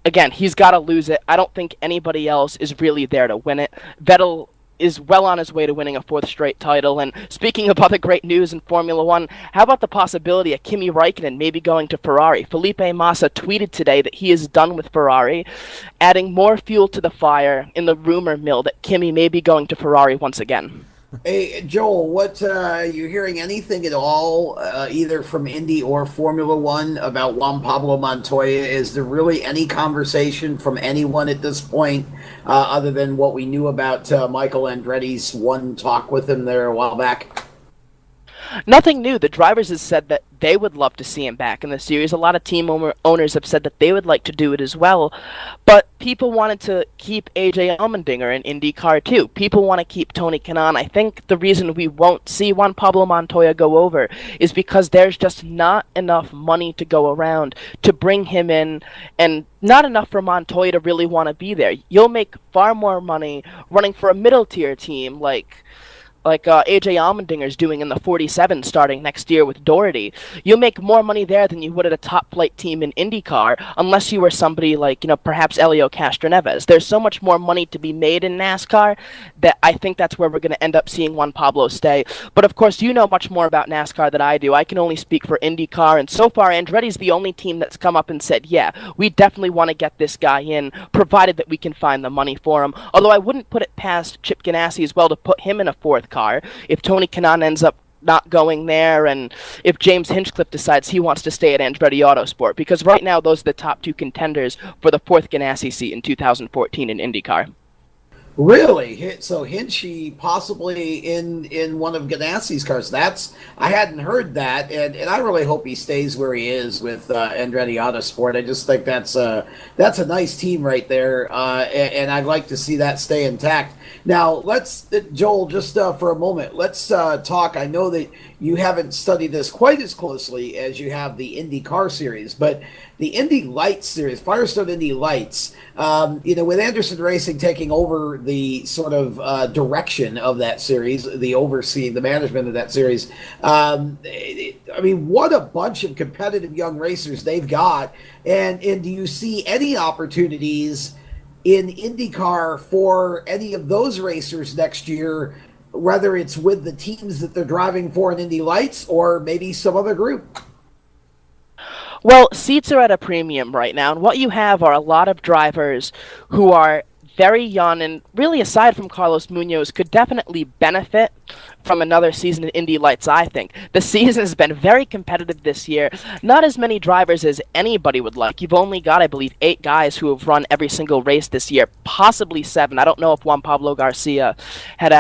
Again, he's got to lose it. I don't think anybody else is really there to win it. Vettel is well on his way to winning a 4th straight title. And speaking of other great news in Formula One, how about the possibility of Kimi Räikkönen maybe going to Ferrari? Felipe Massa tweeted today that he is done with Ferrari, adding more fuel to the fire in the rumor mill that Kimi may be going to Ferrari once again. Hey, Joel, what you hearing anything at all, either from Indy or Formula One, about Juan Pablo Montoya? Is there really any conversation from anyone at this point, other than what we knew about Michael Andretti's one talk with him there a while back? Nothing new. The drivers have said that they would love to see him back in the series. A lot of team owners have said that they would like to do it as well. But people wanted to keep AJ Allmendinger in IndyCar too. People want to keep Tony Kanaan. I think the reason we won't see Juan Pablo Montoya go over is because there's just not enough money to go around to bring him in, and not enough for Montoya to really want to be there. You'll make far more money running for a middle tier team like AJ Allmendinger's doing in the 47 starting next year with Doherty, you make more money there than you would at a top flight team in IndyCar, unless you were somebody like, perhaps Elio Castroneves. There's so much more money to be made in NASCAR that I think that's where we're going to end up seeing Juan Pablo stay. But of course, you know much more about NASCAR than I do. I can only speak for IndyCar, and so far Andretti's the only team that's come up and said, yeah, we definitely want to get this guy in, provided that we can find the money for him. Although I wouldn't put it past Chip Ganassi as well to put him in a fourth car if Tony Kanaan ends up not going there, and if James Hinchcliffe decides he wants to stay at Andretti Autosport, because right now those are the top two contenders for the fourth Ganassi seat in 2014 in IndyCar. Really? So Hinchy possibly in one of Ganassi's cars. I hadn't heard that, and I really hope he stays where he is with Andretti Autosport. I just think that's a nice team right there, and I'd like to see that stay intact. Now, let's, Joel, just for a moment, let's talk. I know that you haven't studied this quite as closely as you have the IndyCar series, but the Indy Lights series, Firestone Indy Lights, with Anderson Racing taking over the sort of direction of that series, the management of that series. What a bunch of competitive young racers they've got. And do you see any opportunities in IndyCar for any of those racers next year, whether it's with the teams that they're driving for in Indy Lights or maybe some other group? Well, seats are at a premium right now, and what you have are a lot of drivers who are very young, and really, aside from Carlos Munoz, could definitely benefit from another season in Indy Lights, I think. The season has been very competitive this year. Not as many drivers as anybody would like. You've only got, I believe, 8 guys who have run every single race this year, possibly 7. I don't know if Juan Pablo Garcia had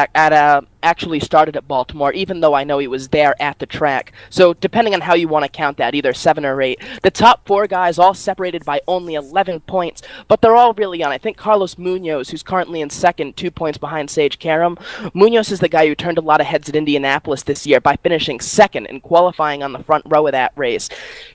actually started at Baltimore, even though I know he was there at the track. So depending on how you want to count that, either 7 or 8. The top 4 guys all separated by only 11 points, but they're all really young. I think Carlos Munoz, who's currently in second, 2 points behind Sage Karam. Munoz is the guy who turned a lot of heads at Indianapolis this year by finishing second and qualifying on the front row of that race.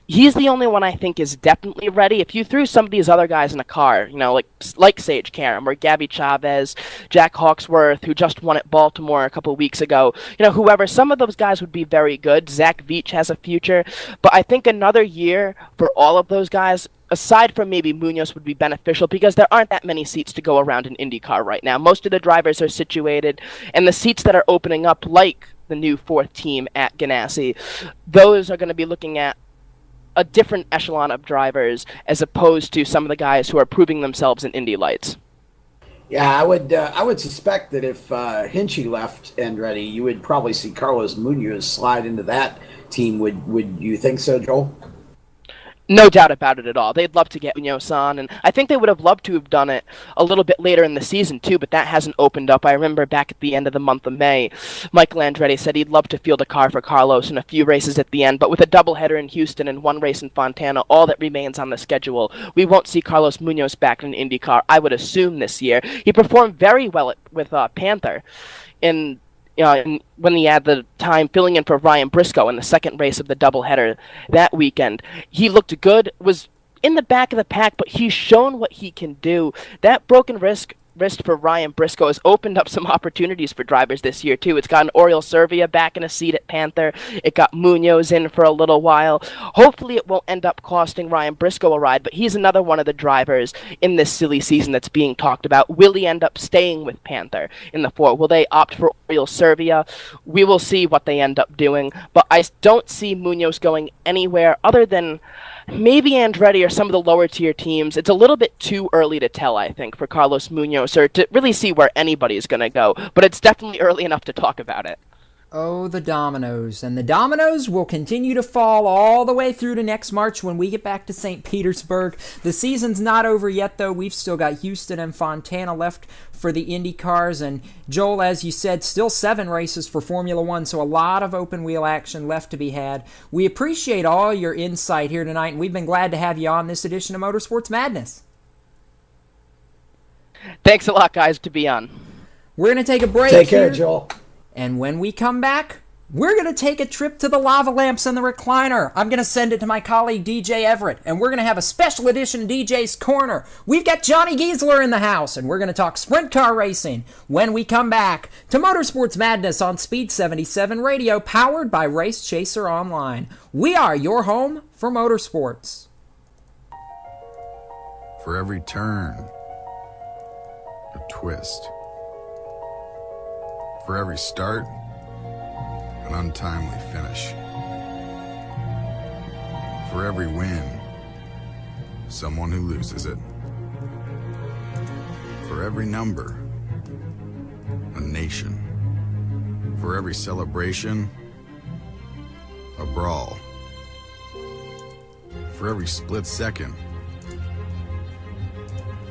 He's the only one I think is definitely ready. If you threw some of these other guys in a car, like Sage Karam or Gabby Chavez, Jack Hawksworth, who just won at Baltimore a couple weeks ago, whoever, some of those guys would be very good. Zach Veach has a future, but I think another year for all of those guys, aside from maybe Munoz, would be beneficial because there aren't that many seats to go around in IndyCar right now. Most of the drivers are situated, and the seats that are opening up, like the new 4th team at Ganassi, those are going to be looking at a different echelon of drivers as opposed to some of the guys who are proving themselves in Indy Lights. Yeah, I would suspect that if Hinchy left Andretti, you would probably see Carlos Munoz slide into that team. Would you think so, Joel? No doubt about it at all. They'd love to get Munoz on, and I think they would have loved to have done it a little bit later in the season, too, but that hasn't opened up. I remember back at the end of the month of May, Michael Andretti said he'd love to field a car for Carlos in a few races at the end, but with a doubleheader in Houston and 1 race in Fontana, all that remains on the schedule, we won't see Carlos Munoz back in IndyCar, I would assume, this year. He performed very well with Panther when he had the time filling in for Ryan Briscoe in the second race of the doubleheader that weekend. He looked good, was in the back of the pack, but he's shown what he can do. That broken wrist for Ryan Briscoe has opened up some opportunities for drivers this year, too. It's gotten Oriol Servia back in a seat at Panther. It got Munoz in for a little while. Hopefully it won't end up costing Ryan Briscoe a ride, but he's another one of the drivers in this silly season that's being talked about. Will he end up staying with Panther in the 4? Will they opt for Oriol Servia? We will see what they end up doing, but I don't see Munoz going anywhere other than maybe Andretti or some of the lower tier teams. It's a little bit too early to tell, I think, for Carlos Munoz, or to really see where anybody's going to go. But it's definitely early enough to talk about it. Oh, the dominoes. And the dominoes will continue to fall all the way through to next March when we get back to St. Petersburg. The season's not over yet, though. We've still got Houston and Fontana left for the Indy cars. And Joel, as you said, still 7 races for Formula One, so a lot of open wheel action left to be had. We appreciate all your insight here tonight, and we've been glad to have you on this edition of Motorsports Madness. Thanks a lot, guys, to be on. We're going to take a break. Take care, Joel. And when we come back, We're going to take a trip to the lava lamps and the recliner. I'm going to send it to my colleague DJ Everett, and we're going to have a special edition DJ's Corner. We've got Johnny Giesler in the house, and we're going to talk sprint car racing when we come back to Motorsports Madness on Speed77 Radio, powered by Race Chaser Online. We are your home for motorsports. For every turn, a twist. For every start, an untimely finish. For every win, someone who loses it. For every number, a nation. For every celebration, a brawl. For every split second,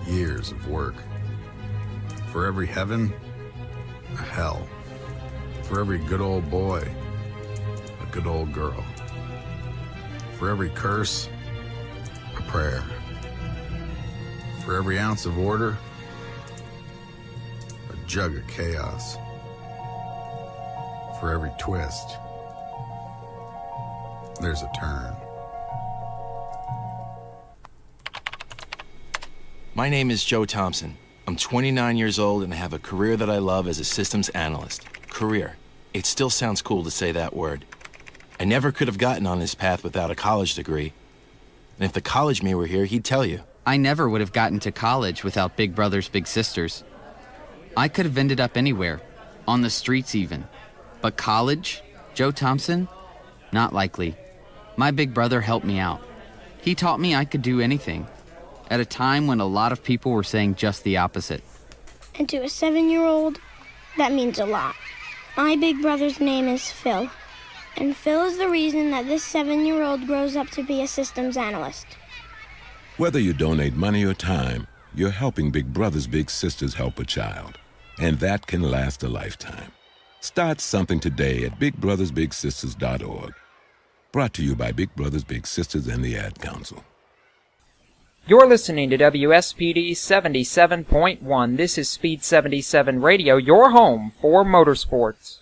years of work. For every heaven, a hell. For every good old boy, a good old girl. For every curse, a prayer. For every ounce of order, a jug of chaos. For every twist, there's a turn. My name is Joe Thompson. I'm 29 years old and I have a career that I love as a systems analyst. Career. It still sounds cool to say that word. I never could have gotten on this path without a college degree. And if the college me were here, he'd tell you. I never would have gotten to college without big brothers, big sisters. I could have ended up anywhere, on the streets even. But college, Joe Thompson, not likely. My big brother helped me out. He taught me I could do anything, at a time when a lot of people were saying just the opposite. And to a 7-year-old, that means a lot. My big brother's name is Phil, and Phil is the reason that this 7-year-old grows up to be a systems analyst. Whether you donate money or time, you're helping big brothers, big sisters help a child. And that can last a lifetime. Start something today at bigbrothersbigsisters.org. Brought to you by Big Brothers Big Sisters and the Ad Council. You're listening to WSPD 77.1. This is Speed77 Radio, your home for motorsports.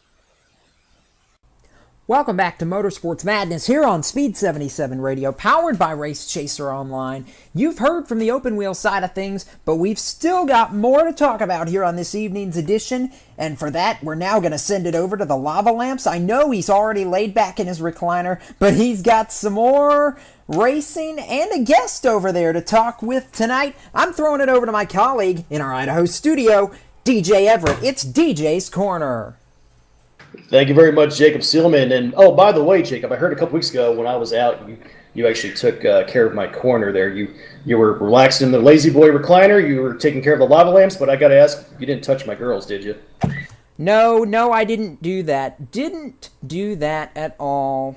Welcome back to Motorsports Madness here on Speed77 Radio, powered by Race Chaser Online. You've heard from the open wheel side of things, but we've still got more to talk about here on this evening's edition, and for that, we're now going to send it over to the lava lamps. I know he's already laid back in his recliner, but he's got some more racing and a guest over there to talk with tonight. I'm throwing it over to my colleague in our Idaho studio, DJ Everett. It's DJ's Corner. Thank you very much, Jacob Seelman. And, oh, by the way, Jacob, I heard a couple weeks ago when I was out, you actually took care of my corner there. You were relaxed in the lazy boy recliner. You were taking care of the lava lamps, but I got to ask, you didn't touch my girls, did you? No, I didn't do that. Didn't do that at all.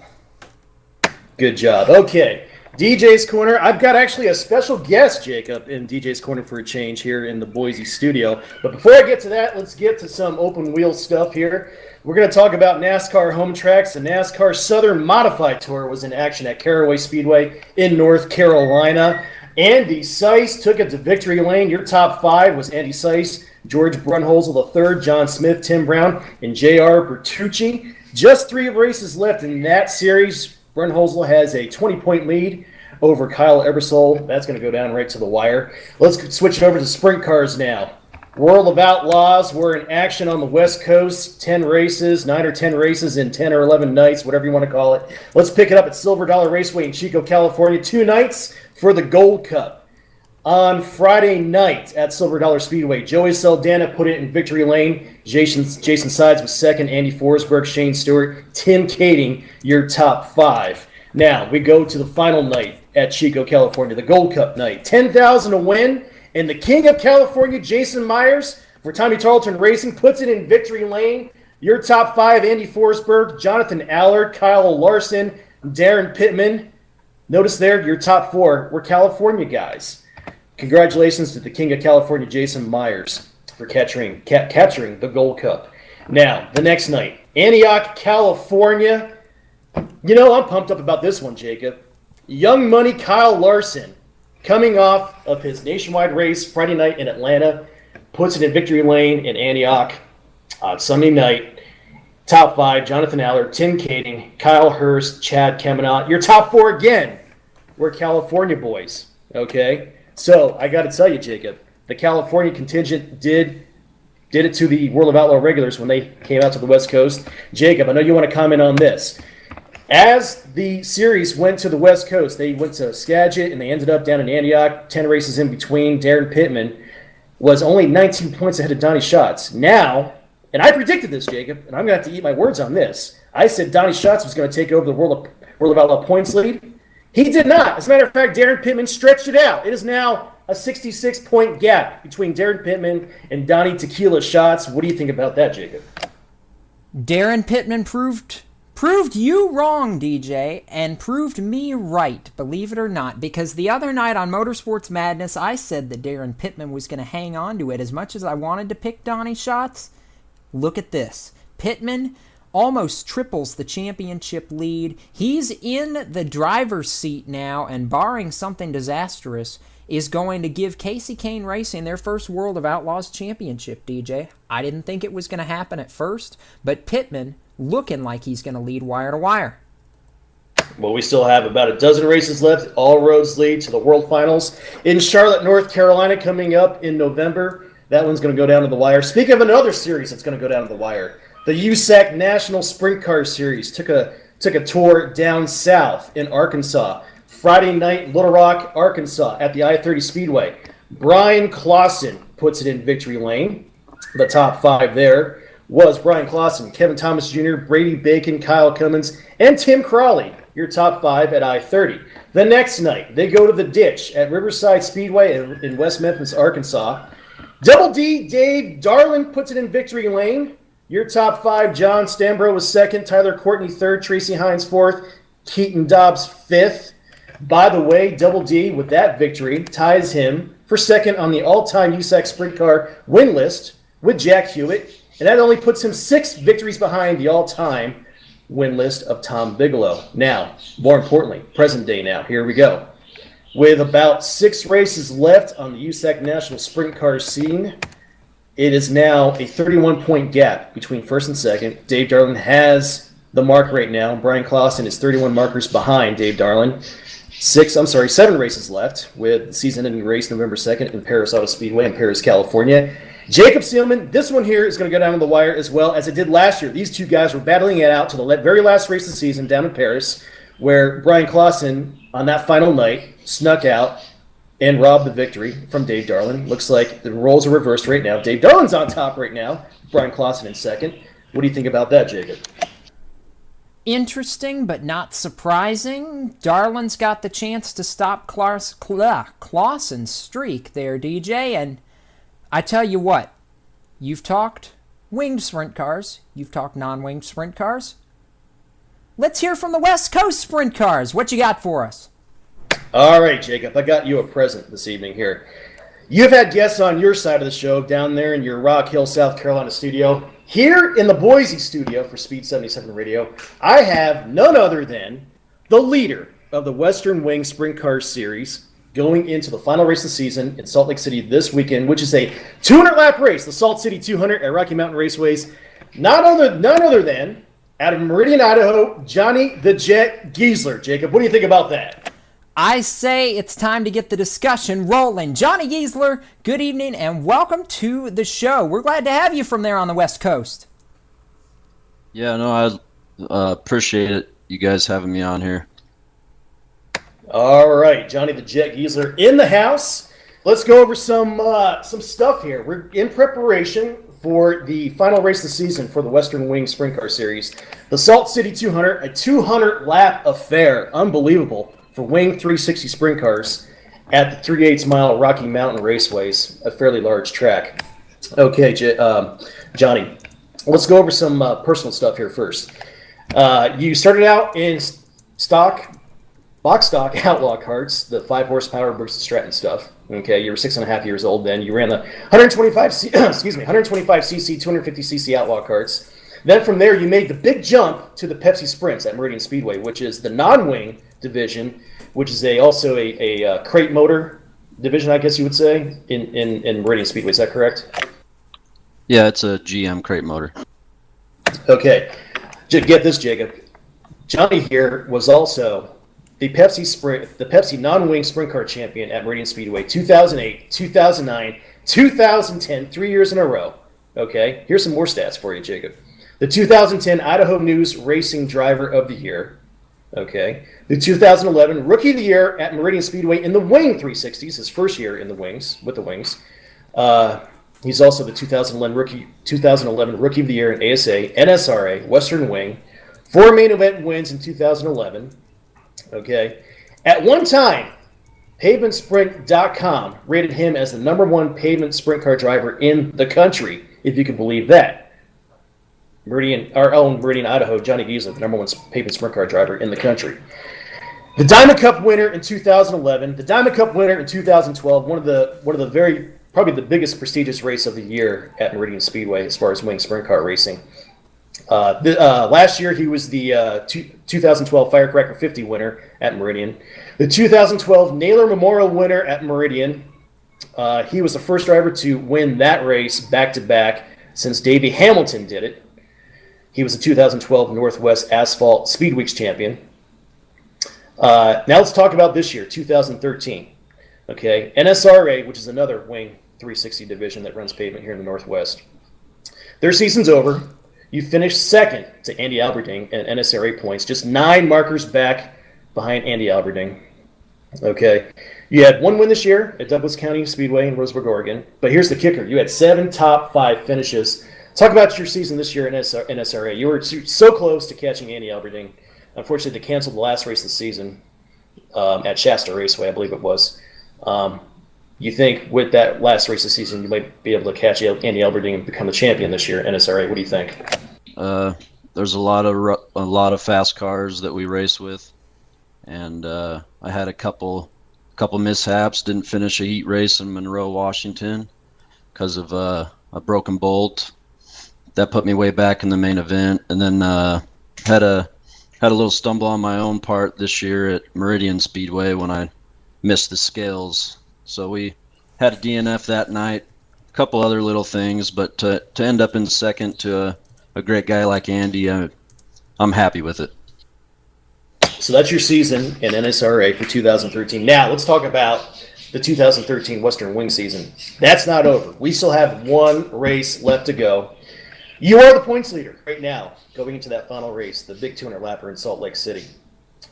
Good job. Okay, DJ's Corner. I've got actually a special guest, Jacob, in DJ's Corner for a change here in the Boise studio. But before I get to that, let's get to some open wheel stuff here. We're going to talk about NASCAR home tracks. The NASCAR Southern Modified Tour was in action at Caraway Speedway in North Carolina. Andy Seiss took it to victory lane. Your top five was Andy Seiss, George Brunholzl III, John Smith, Tim Brown, and J.R. Bertucci. Just 3 races left in that series. Brunholzl has a 20-point lead over Kyle Ebersol. That's going to go down right to the wire. Let's switch over to sprint cars now. World of Outlaws were in action on the West Coast. 10 races, 9 or 10 races in 10 or 11 nights, whatever you want to call it. Let's pick it up at Silver Dollar Raceway in Chico, California. 2 nights for the Gold Cup. On Friday night at Silver Dollar Speedway, Joey Saldana put it in victory lane. Jason Sides was second. Andy Forsberg, Shane Stewart, Tim Kading, your top 5. Now, we go to the final night at Chico, California, the Gold Cup night. $10,000 to win. And the King of California, Jason Myers, for Tommy Tarleton Racing, puts it in victory lane. Your top 5, Andy Forsberg, Jonathan Allard, Kyle Larson, Darren Pittman. Notice there, your top 4 were California guys. Congratulations to the King of California, Jason Myers, for capturing the Gold Cup. Now, the next night, Antioch, California. You know, I'm pumped up about this one, Jacob. Young Money Kyle Larson, coming off of his nationwide race Friday night in Atlanta, puts it in victory lane in Antioch on Sunday night. Top 5, Jonathan Aller, Tim Kading, Kyle Hurst, Chad Kemenot. Your top 4 again were California boys, okay? So I got to tell you, Jacob, the California contingent did it to the World of Outlaw regulars when they came out to the West Coast. Jacob, I know you want to comment on this. As the series went to the West Coast, they went to Skagit and they ended up down in Antioch, 10 races in between. Darren Pittman was only 19 points ahead of Donnie Schatz. Now, and I predicted this, Jacob, and I'm going to have to eat my words on this. I said Donnie Schatz was going to take over the World of Outlaw points lead. He did not. As a matter of fact, Darren Pittman stretched it out. It is now a 66-point gap between Darren Pittman and Donnie Tequila Schatz. What do you think about that, Jacob? Darren Pittman proved you wrong, DJ, and proved me right, believe it or not, because the other night on Motorsports Madness, I said that Darren Pittman was going to hang on to it as much as I wanted to pick Donnie Schatz. Look at this. Pittman almost triples the championship lead. He's in the driver's seat now, and barring something disastrous, is going to give Casey Kane Racing their first World of Outlaws championship, DJ. I didn't think it was going to happen at first, but Pittman looking like he's going to lead wire to wire. Well, we still have about a dozen races left. All roads lead to the World Finals in Charlotte, North Carolina, coming up in November. That one's going to go down to the wire. Speaking of another series that's going to go down to the wire, the USAC National Sprint Car Series took a tour down south in Arkansas. Friday night, Little Rock, Arkansas, at the I-30 Speedway. Brian Clausen puts it in victory lane. The top 5 there was Brian Clausen, Kevin Thomas Jr., Brady Bacon, Kyle Cummins, and Tim Crawley, your top 5 at I-30. The next night, they go to the ditch at Riverside Speedway in West Memphis, Arkansas. Double D, Dave Darlin puts it in victory lane. Your top 5, John Stambro was 2nd, Tyler Courtney 3rd, Tracy Hines 4th, Keaton Dobbs 5th. By the way, Double D, with that victory, ties him for 2nd on the all-time USAC Sprint Car win list with Jack Hewitt, and that only puts him 6 victories behind the all-time win list of Tom Bigelow. Now, more importantly, present day now, here we go. With about 6 races left on the USAC National Sprint Car scene, it is now a 31-point gap between 1st and 2nd. Dave Darlin has the mark right now. Brian Clausen is 31 markers behind Dave Darlin. 7 races left with the season-ending race November 2nd in Paris Auto Speedway in Paris, California. Jacob Seelman, this one here is going to go down to the wire as well as it did last year. These two guys were battling it out to the very last race of the season down in Paris, where Brian Clausen, on that final night, snuck out and robbed the victory from Dave Darlin. Looks like the roles are reversed right now. Dave Darlin's on top right now, Brian Clausen in 2nd. What do you think about that, Jacob? Interesting, but not surprising. Darlin's got the chance to stop Clausen's streak there, DJ, and I tell you what, you've talked winged sprint cars, you've talked non-winged sprint cars. Let's hear from the West Coast sprint cars. What you got for us? All right, Jacob, I got you a present this evening here. You've had guests on your side of the show down there in your Rock Hill, South Carolina studio. Here in the Boise studio for Speed77 Radio, I have none other than the leader of the Western Wing Sprint Car Series going into the final race of the season in Salt Lake City this weekend, which is a 200-lap race, the Salt City 200 at Rocky Mountain Raceways. None other than, out of Meridian, Idaho, Johnny the Jet Giesler. Jacob, what do you think about that? I say it's time to get the discussion rolling. Johnny Giesler, good evening and welcome to the show. We're glad to have you from there on the West Coast. Yeah, no, I appreciate it, you guys having me on here. All right, Johnny the Jet Giesler in the house. Let's go over some stuff here. We're in preparation for the final race of the season for the Western Wing Sprint Car Series. The Salt City 200, a 200-lap affair. Unbelievable for Wing 360 sprint cars at the 3/8 mile Rocky Mountain Raceways, a fairly large track. Okay, Johnny, let's go over some personal stuff here first. You started out in box stock outlaw carts, the 5 horsepower Brooks and Stratton stuff. Okay, you were 6.5 years old then. You ran the 125cc 250cc outlaw carts. Then from there, you made the big jump to the Pepsi Sprints at Meridian Speedway, which is the non-wing division, which is also a crate motor division, I guess you would say, in Meridian Speedway. Is that correct? Yeah, it's a GM crate motor. Okay, get this, Jacob. Johnny here was also the Pepsi non-wing sprint car champion at Meridian Speedway 2008, 2009, 2010, 3 years in a row. Okay, here's some more stats for you, Jacob. The 2010 Idaho News Racing Driver of the Year. Okay, the 2011 Rookie of the Year at Meridian Speedway in the Wing 360s, his first year in the Wings, with the Wings. He's also the 2011 Rookie of the Year in ASA, NSRA, Western Wing. 4 main event wins in 2011. Okay, at one time, PavementSprint.com rated him as the #1 pavement sprint car driver in the country, if you can believe that. Our own Meridian, Idaho, Johnny Giesler, the #1 pavement sprint car driver in the country. The Diamond Cup winner in 2011, the Diamond Cup winner in 2012, one of the probably the biggest prestigious race of the year at Meridian Speedway as far as wing sprint car racing. Last year he was the 2012 Firecracker 50 winner at Meridian. The 2012 Naylor Memorial winner at Meridian. He was the first driver to win that race back-to-back since Davey Hamilton did it. He was the 2012 Northwest Asphalt Speed Weeks champion. Now let's talk about this year, 2013. Okay, NSRA, which is another Wing 360 division that runs pavement here in the Northwest. Their season's over. You finished second to Andy Alberding in NSRA points, just 9 markers back behind Andy Alberding. Okay, you had 1 win this year at Douglas County Speedway in Roseburg, Oregon. But here's the kicker: you had 7 top 5 finishes. Talk about your season this year in NSRA. You were so close to catching Andy Alberding. Unfortunately, they canceled the last race of the season at Shasta Raceway, I believe it was. You think with that last race of the season, you might be able to catch Andy Alberding and become the champion this year in NSRA? What do you think? There's a lot of fast cars that we race with, and I had a couple mishaps. Didn't finish a heat race in Monroe, Washington, because of a broken bolt. That put me way back in the main event, and then had a little stumble on my own part this year at Meridian Speedway when I missed the scales. So we had a DNF that night, a couple other little things, but to end up in second to a great guy like Andy, I'm happy with it. So that's your season in NSRA for 2013. Now let's talk about the 2013 Western Wing season. That's not over. We still have 1 race left to go. You are the points leader right now going into that final race, the big 200-lapper in Salt Lake City.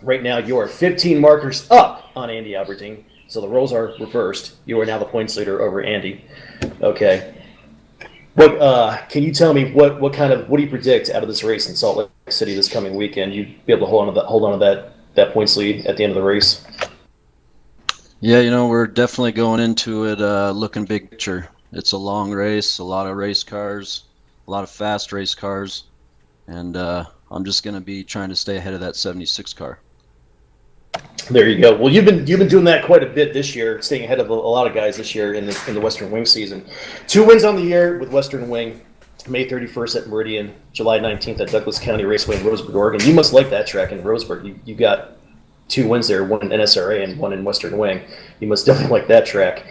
Right now you are 15 markers up on Andy Alberding, so the roles are reversed. You are now the points leader over Andy. Okay. Can you tell me what do you predict out of this race in Salt Lake City this coming weekend? You be able to hold on to that points lead at the end of the race? Yeah, we're definitely going into it looking big picture. It's a long race, a lot of race cars, a lot of fast race cars, and I'm just going to be trying to stay ahead of that 76 car. There you go. Well, you've been doing that quite a bit this year, staying ahead of a lot of guys this year in the Western Wing season. 2 wins on the year with Western Wing, May 31st at Meridian, July 19th at Douglas County Raceway in Roseburg, Oregon. You must like that track in Roseburg. You got 2 wins there, 1 in NSRA and 1 in Western Wing. You must definitely like that track.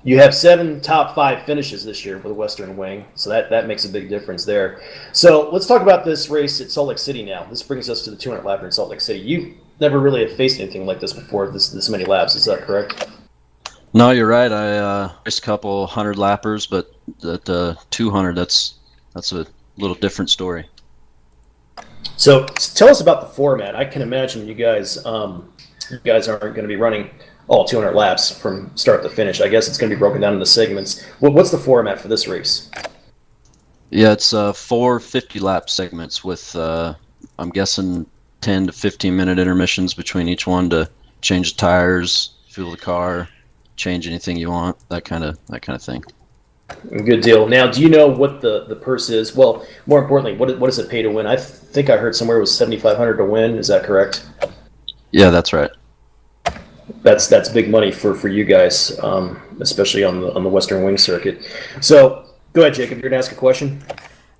You have 7 top 5 finishes this year with the Western Wing, so that makes a big difference there. So let's talk about this race at Salt Lake City now. This brings us to the 200-lapper in Salt Lake City. You never really have faced anything like this before, this many laps. Is that correct? No, you're right. I raced a couple 100-lappers, but at 200, that's a little different story. So tell us about the format. I can imagine you guys aren't going to be running all 200 laps from start to finish. I guess it's going to be broken down into segments. What's the format for this race? Yeah, it's 4 50-lap segments with, I'm guessing, 10 to 15-minute intermissions between each one to change the tires, fuel the car, change anything you want, that kind of thing. Good deal. Now, do you know what the purse is? Well, more importantly, what does it pay to win? I think I heard somewhere it was $7,500 to win. Is that correct? Yeah, that's right. That's big money for you guys, especially on the Western Wing circuit. So, go ahead, Jacob. You're going to ask a question?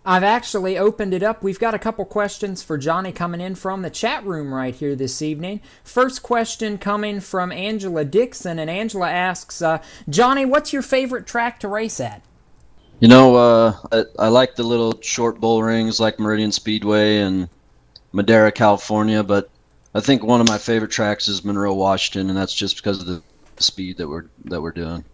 I've actually opened it up. We've got a couple questions for Johnny coming in from the chat room right here this evening. First question coming from Angela Dixon, and Angela asks, Johnny, what's your favorite track to race at? You know, I like the little short bull rings like Meridian Speedway and Madera, California, but I think one of my favorite tracks is Monroe, Washington, and that's just because of the speed that we're doing.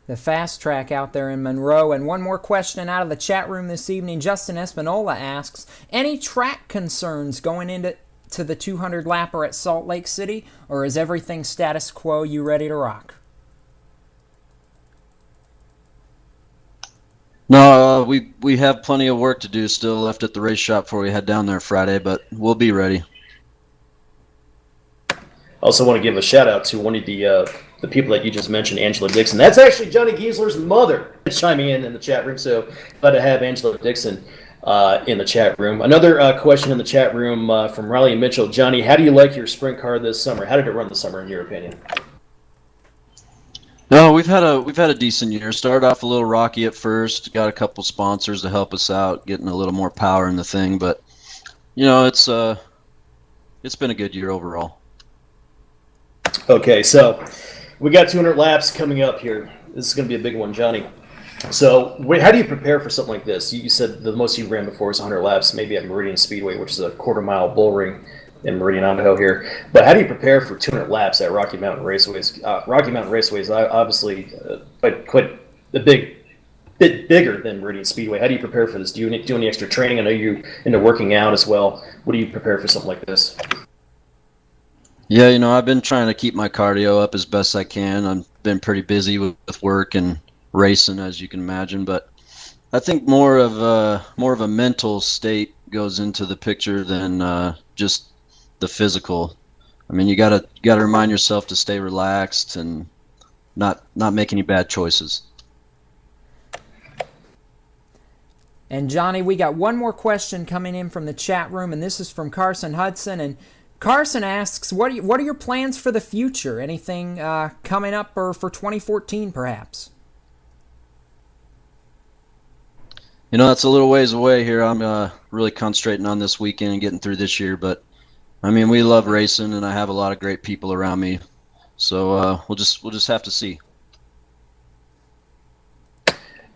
The fast track out there in Monroe. And one more question out of the chat room this evening. Justin Espinola asks, any track concerns going into the 200 lapper at Salt Lake City, or is everything status quo, you ready to rock? No, we have plenty of work to do still left at the race shop before we head down there Friday, but we'll be ready. I also want to give a shout out to one of the people that you just mentioned, Angela Dixon. That's actually Johnny Giesler's mother chiming in the chat room, so glad to have Angela Dixon in the chat room. Another question in the chat room from Riley Mitchell. Johnny, how do you like your sprint car this summer? How did it run this summer in your opinion? No, we've had a decent year. Started off a little rocky at first. Got a couple sponsors to help us out, getting a little more power in the thing. But you know, it's been a good year overall. Okay, so we got 200 laps coming up here. This is going to be a big one, Johnny. So how do you prepare for something like this? You said the most you ran before was 100 laps, maybe at Meridian Speedway, which is a quarter-mile bull ring in Meridian, Idaho here. But how do you prepare for 200 laps at Rocky Mountain Raceways? Rocky Mountain Raceways, obviously, quite a bit bigger than Meridian Speedway. How do you prepare for this? Do you do any extra training? I know you into working out as well. What do you prepare for something like this? Yeah, you know, I've been trying to keep my cardio up as best I can. I've been pretty busy with work and racing, as you can imagine, but I think more of a mental state goes into the picture than just the physical. I mean, you gotta remind yourself to stay relaxed and not make any bad choices. And Johnny, we got one more question coming in from the chat room, and this is from Carson Hudson. And Carson asks, what are your plans for the future? Anything coming up or for 2014, perhaps? You know, that's a little ways away here. I'm really concentrating on this weekend and getting through this year. But I mean, we love racing, and I have a lot of great people around me. So we'll just have to see.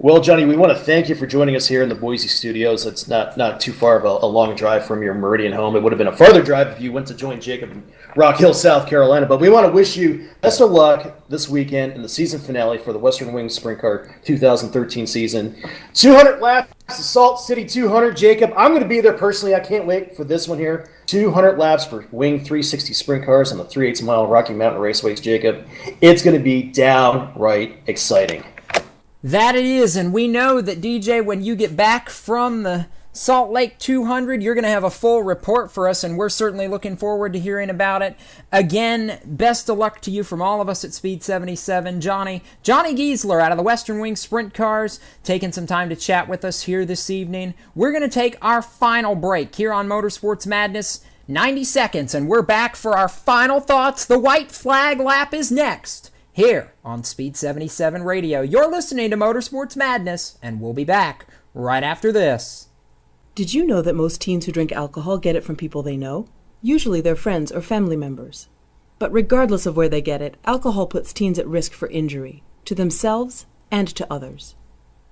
Well, Johnny, we want to thank you for joining us here in the Boise studios. It's not too far of a long drive from your Meridian home. It would have been a farther drive if you went to join Jacob in Rock Hill, South Carolina. But we want to wish you best of luck this weekend in the season finale for the Western Wings Sprint Car 2013 season. 200 laps, the Salt City 200. Jacob, I'm going to be there personally. I can't wait for this one here. 200 laps for Wing 360 Sprint Cars on the 3/8 mile Rocky Mountain Raceways, Jacob. It's going to be downright exciting. That it is, and we know that, DJ, when you get back from the Salt Lake 200, you're going to have a full report for us, and we're certainly looking forward to hearing about it. Again, best of luck to you from all of us at Speed77. Johnny Giesler out of the Western Wing Sprint Cars, taking some time to chat with us here this evening. We're going to take our final break here on Motorsports Madness, 90 seconds, and we're back for our final thoughts. The white flag lap is next, here on Speed77 Radio. You're listening to Motorsports Madness, and we'll be back right after this. Did you know that most teens who drink alcohol get it from people they know? Usually their friends or family members. But regardless of where they get it, alcohol puts teens at risk for injury, to themselves and to others.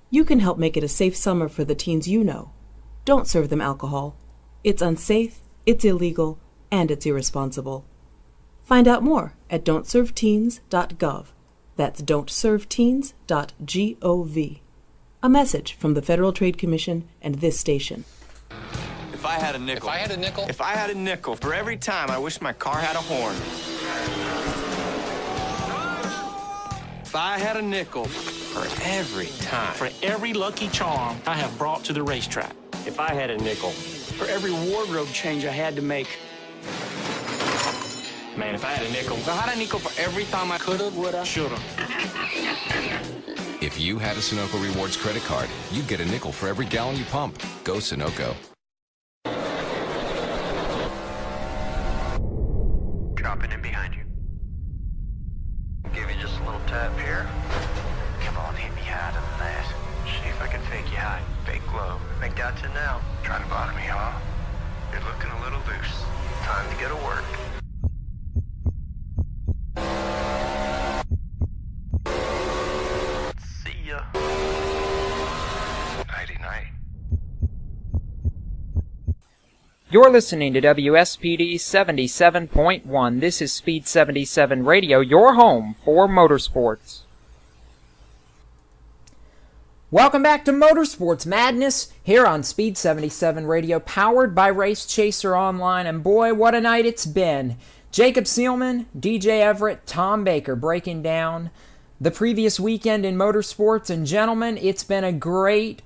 You can help make it a safe summer for the teens you know. Don't serve them alcohol. It's unsafe, it's illegal, and it's irresponsible. Find out more at don'tserveteens.gov. That's don'tserveteens.gov. A message from the Federal Trade Commission and this station. If I had a nickel. If I had a nickel. If I had a nickel for every time I wish my car had a horn. If I had a nickel for every time. For every lucky charm I have brought to the racetrack. If I had a nickel. For every wardrobe change I had to make. Man, if I had a nickel. If I had a nickel for every time I coulda, woulda, shoulda. If you had a Sunoco Rewards credit card, you'd get a nickel for every gallon you pump. Go Sunoco. Dropping in behind you. Give you just a little tap here. Come on, hit me harder than that. See if I can fake you high. Fake low. I got you now. Trying to bother me, huh? You're looking a little loose. Time to go to work. See ya. You're listening to WSPD 77.1. This is Speed77 Radio, your home for motorsports. Welcome back to Motorsports Madness here on Speed77 Radio, powered by Race Chaser Online. And boy, what a night it's been. Jacob Seelman, DJ Everett, Tom Baker breaking down the previous weekend in motorsports. And gentlemen, it's been a great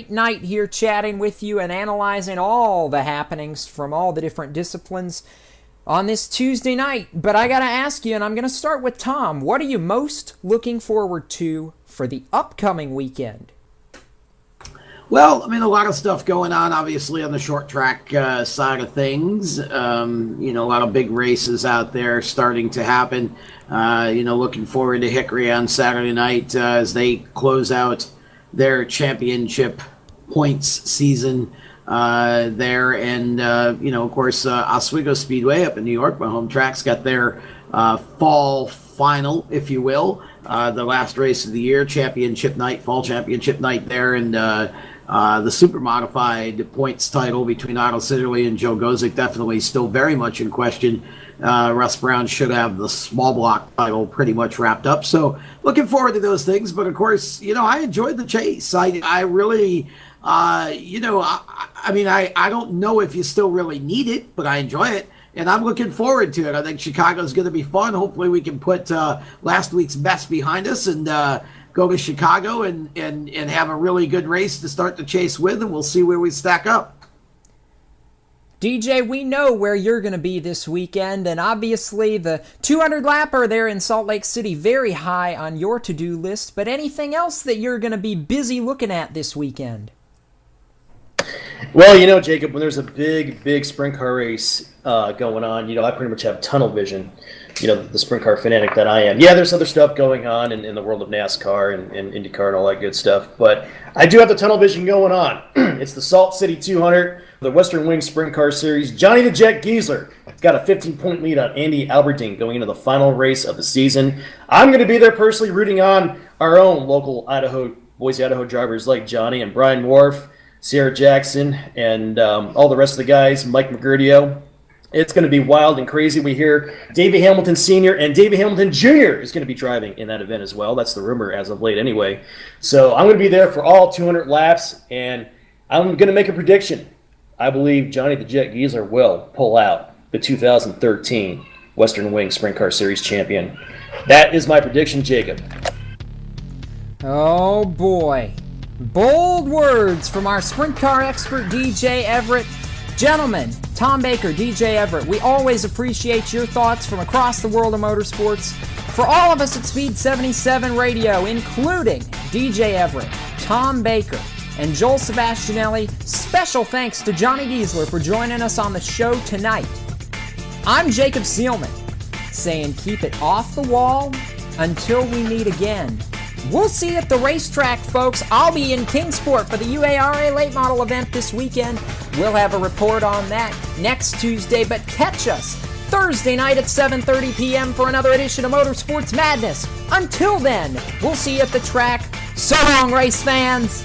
night here chatting with you and analyzing all the happenings from all the different disciplines on this Tuesday night. But I got to ask you, and I'm going to start with Tom, what are you most looking forward to for the upcoming weekend? Well, I mean, a lot of stuff going on, obviously, on the short track side of things. A lot of big races out there starting to happen. Looking forward to Hickory on Saturday night as they close out their championship points season there. And, of course, Oswego Speedway up in New York, my home track's got their fall final, if you will. The last race of the year, championship night, fall championship night there, and the super modified points title between Otto Sidderly and Joe Gozick definitely still very much in question. Russ Brown should have the small block title pretty much wrapped up. So looking forward to those things. But of course, I enjoyed the chase. I really, I don't know if you still really need it, but I enjoy it. And I'm looking forward to it. I think Chicago's going to be fun. Hopefully we can put last week's mess behind us and go to Chicago and have a really good race to start the chase with, and we'll see where we stack up. DJ, we know where you're going to be this weekend, and obviously the 200-lapper there in Salt Lake City, very high on your to-do list, but anything else that you're going to be busy looking at this weekend? Well, Jacob, when there's a big sprint car race going on, I pretty much have tunnel vision, the sprint car fanatic that I am. Yeah, there's other stuff going on in the world of NASCAR and IndyCar and all that good stuff, but I do have the tunnel vision going on. It's the Salt City 200, the Western Wing Sprint Car Series. Johnny the Jet Giesler got a 15-point lead on Andy Alberding going into the final race of the season. I'm going to be there personally rooting on our own local Boise, Idaho drivers like Johnny and Brian Wharf, Sierra Jackson, and all the rest of the guys, Mike McGurdio. It's going to be wild and crazy. We hear Davey Hamilton Sr. and Davey Hamilton Jr. is going to be driving in that event as well. That's the rumor as of late anyway. So I'm going to be there for all 200 laps, and I'm going to make a prediction. I believe Johnny the Jet Giesler will pull out the 2013 Western Wing Sprint Car Series champion. That is my prediction, Jacob. Oh, boy. Bold words from our sprint car expert, DJ Everett. Gentlemen, Tom Baker, DJ Everett, we always appreciate your thoughts from across the world of motorsports. For all of us at Speed77 Radio, including DJ Everett, Tom Baker, and Joel Sebastianelli, special thanks to Johnny Giesler for joining us on the show tonight. I'm Jacob Seelman, saying keep it off the wall until we meet again. We'll see you at the racetrack, folks. I'll be in Kingsport for the UARA late model event this weekend. We'll have a report on that next Tuesday, but catch us Thursday night at 7:30 p.m. for another edition of Motorsports Madness. Until then, we'll see you at the track. So long, race fans!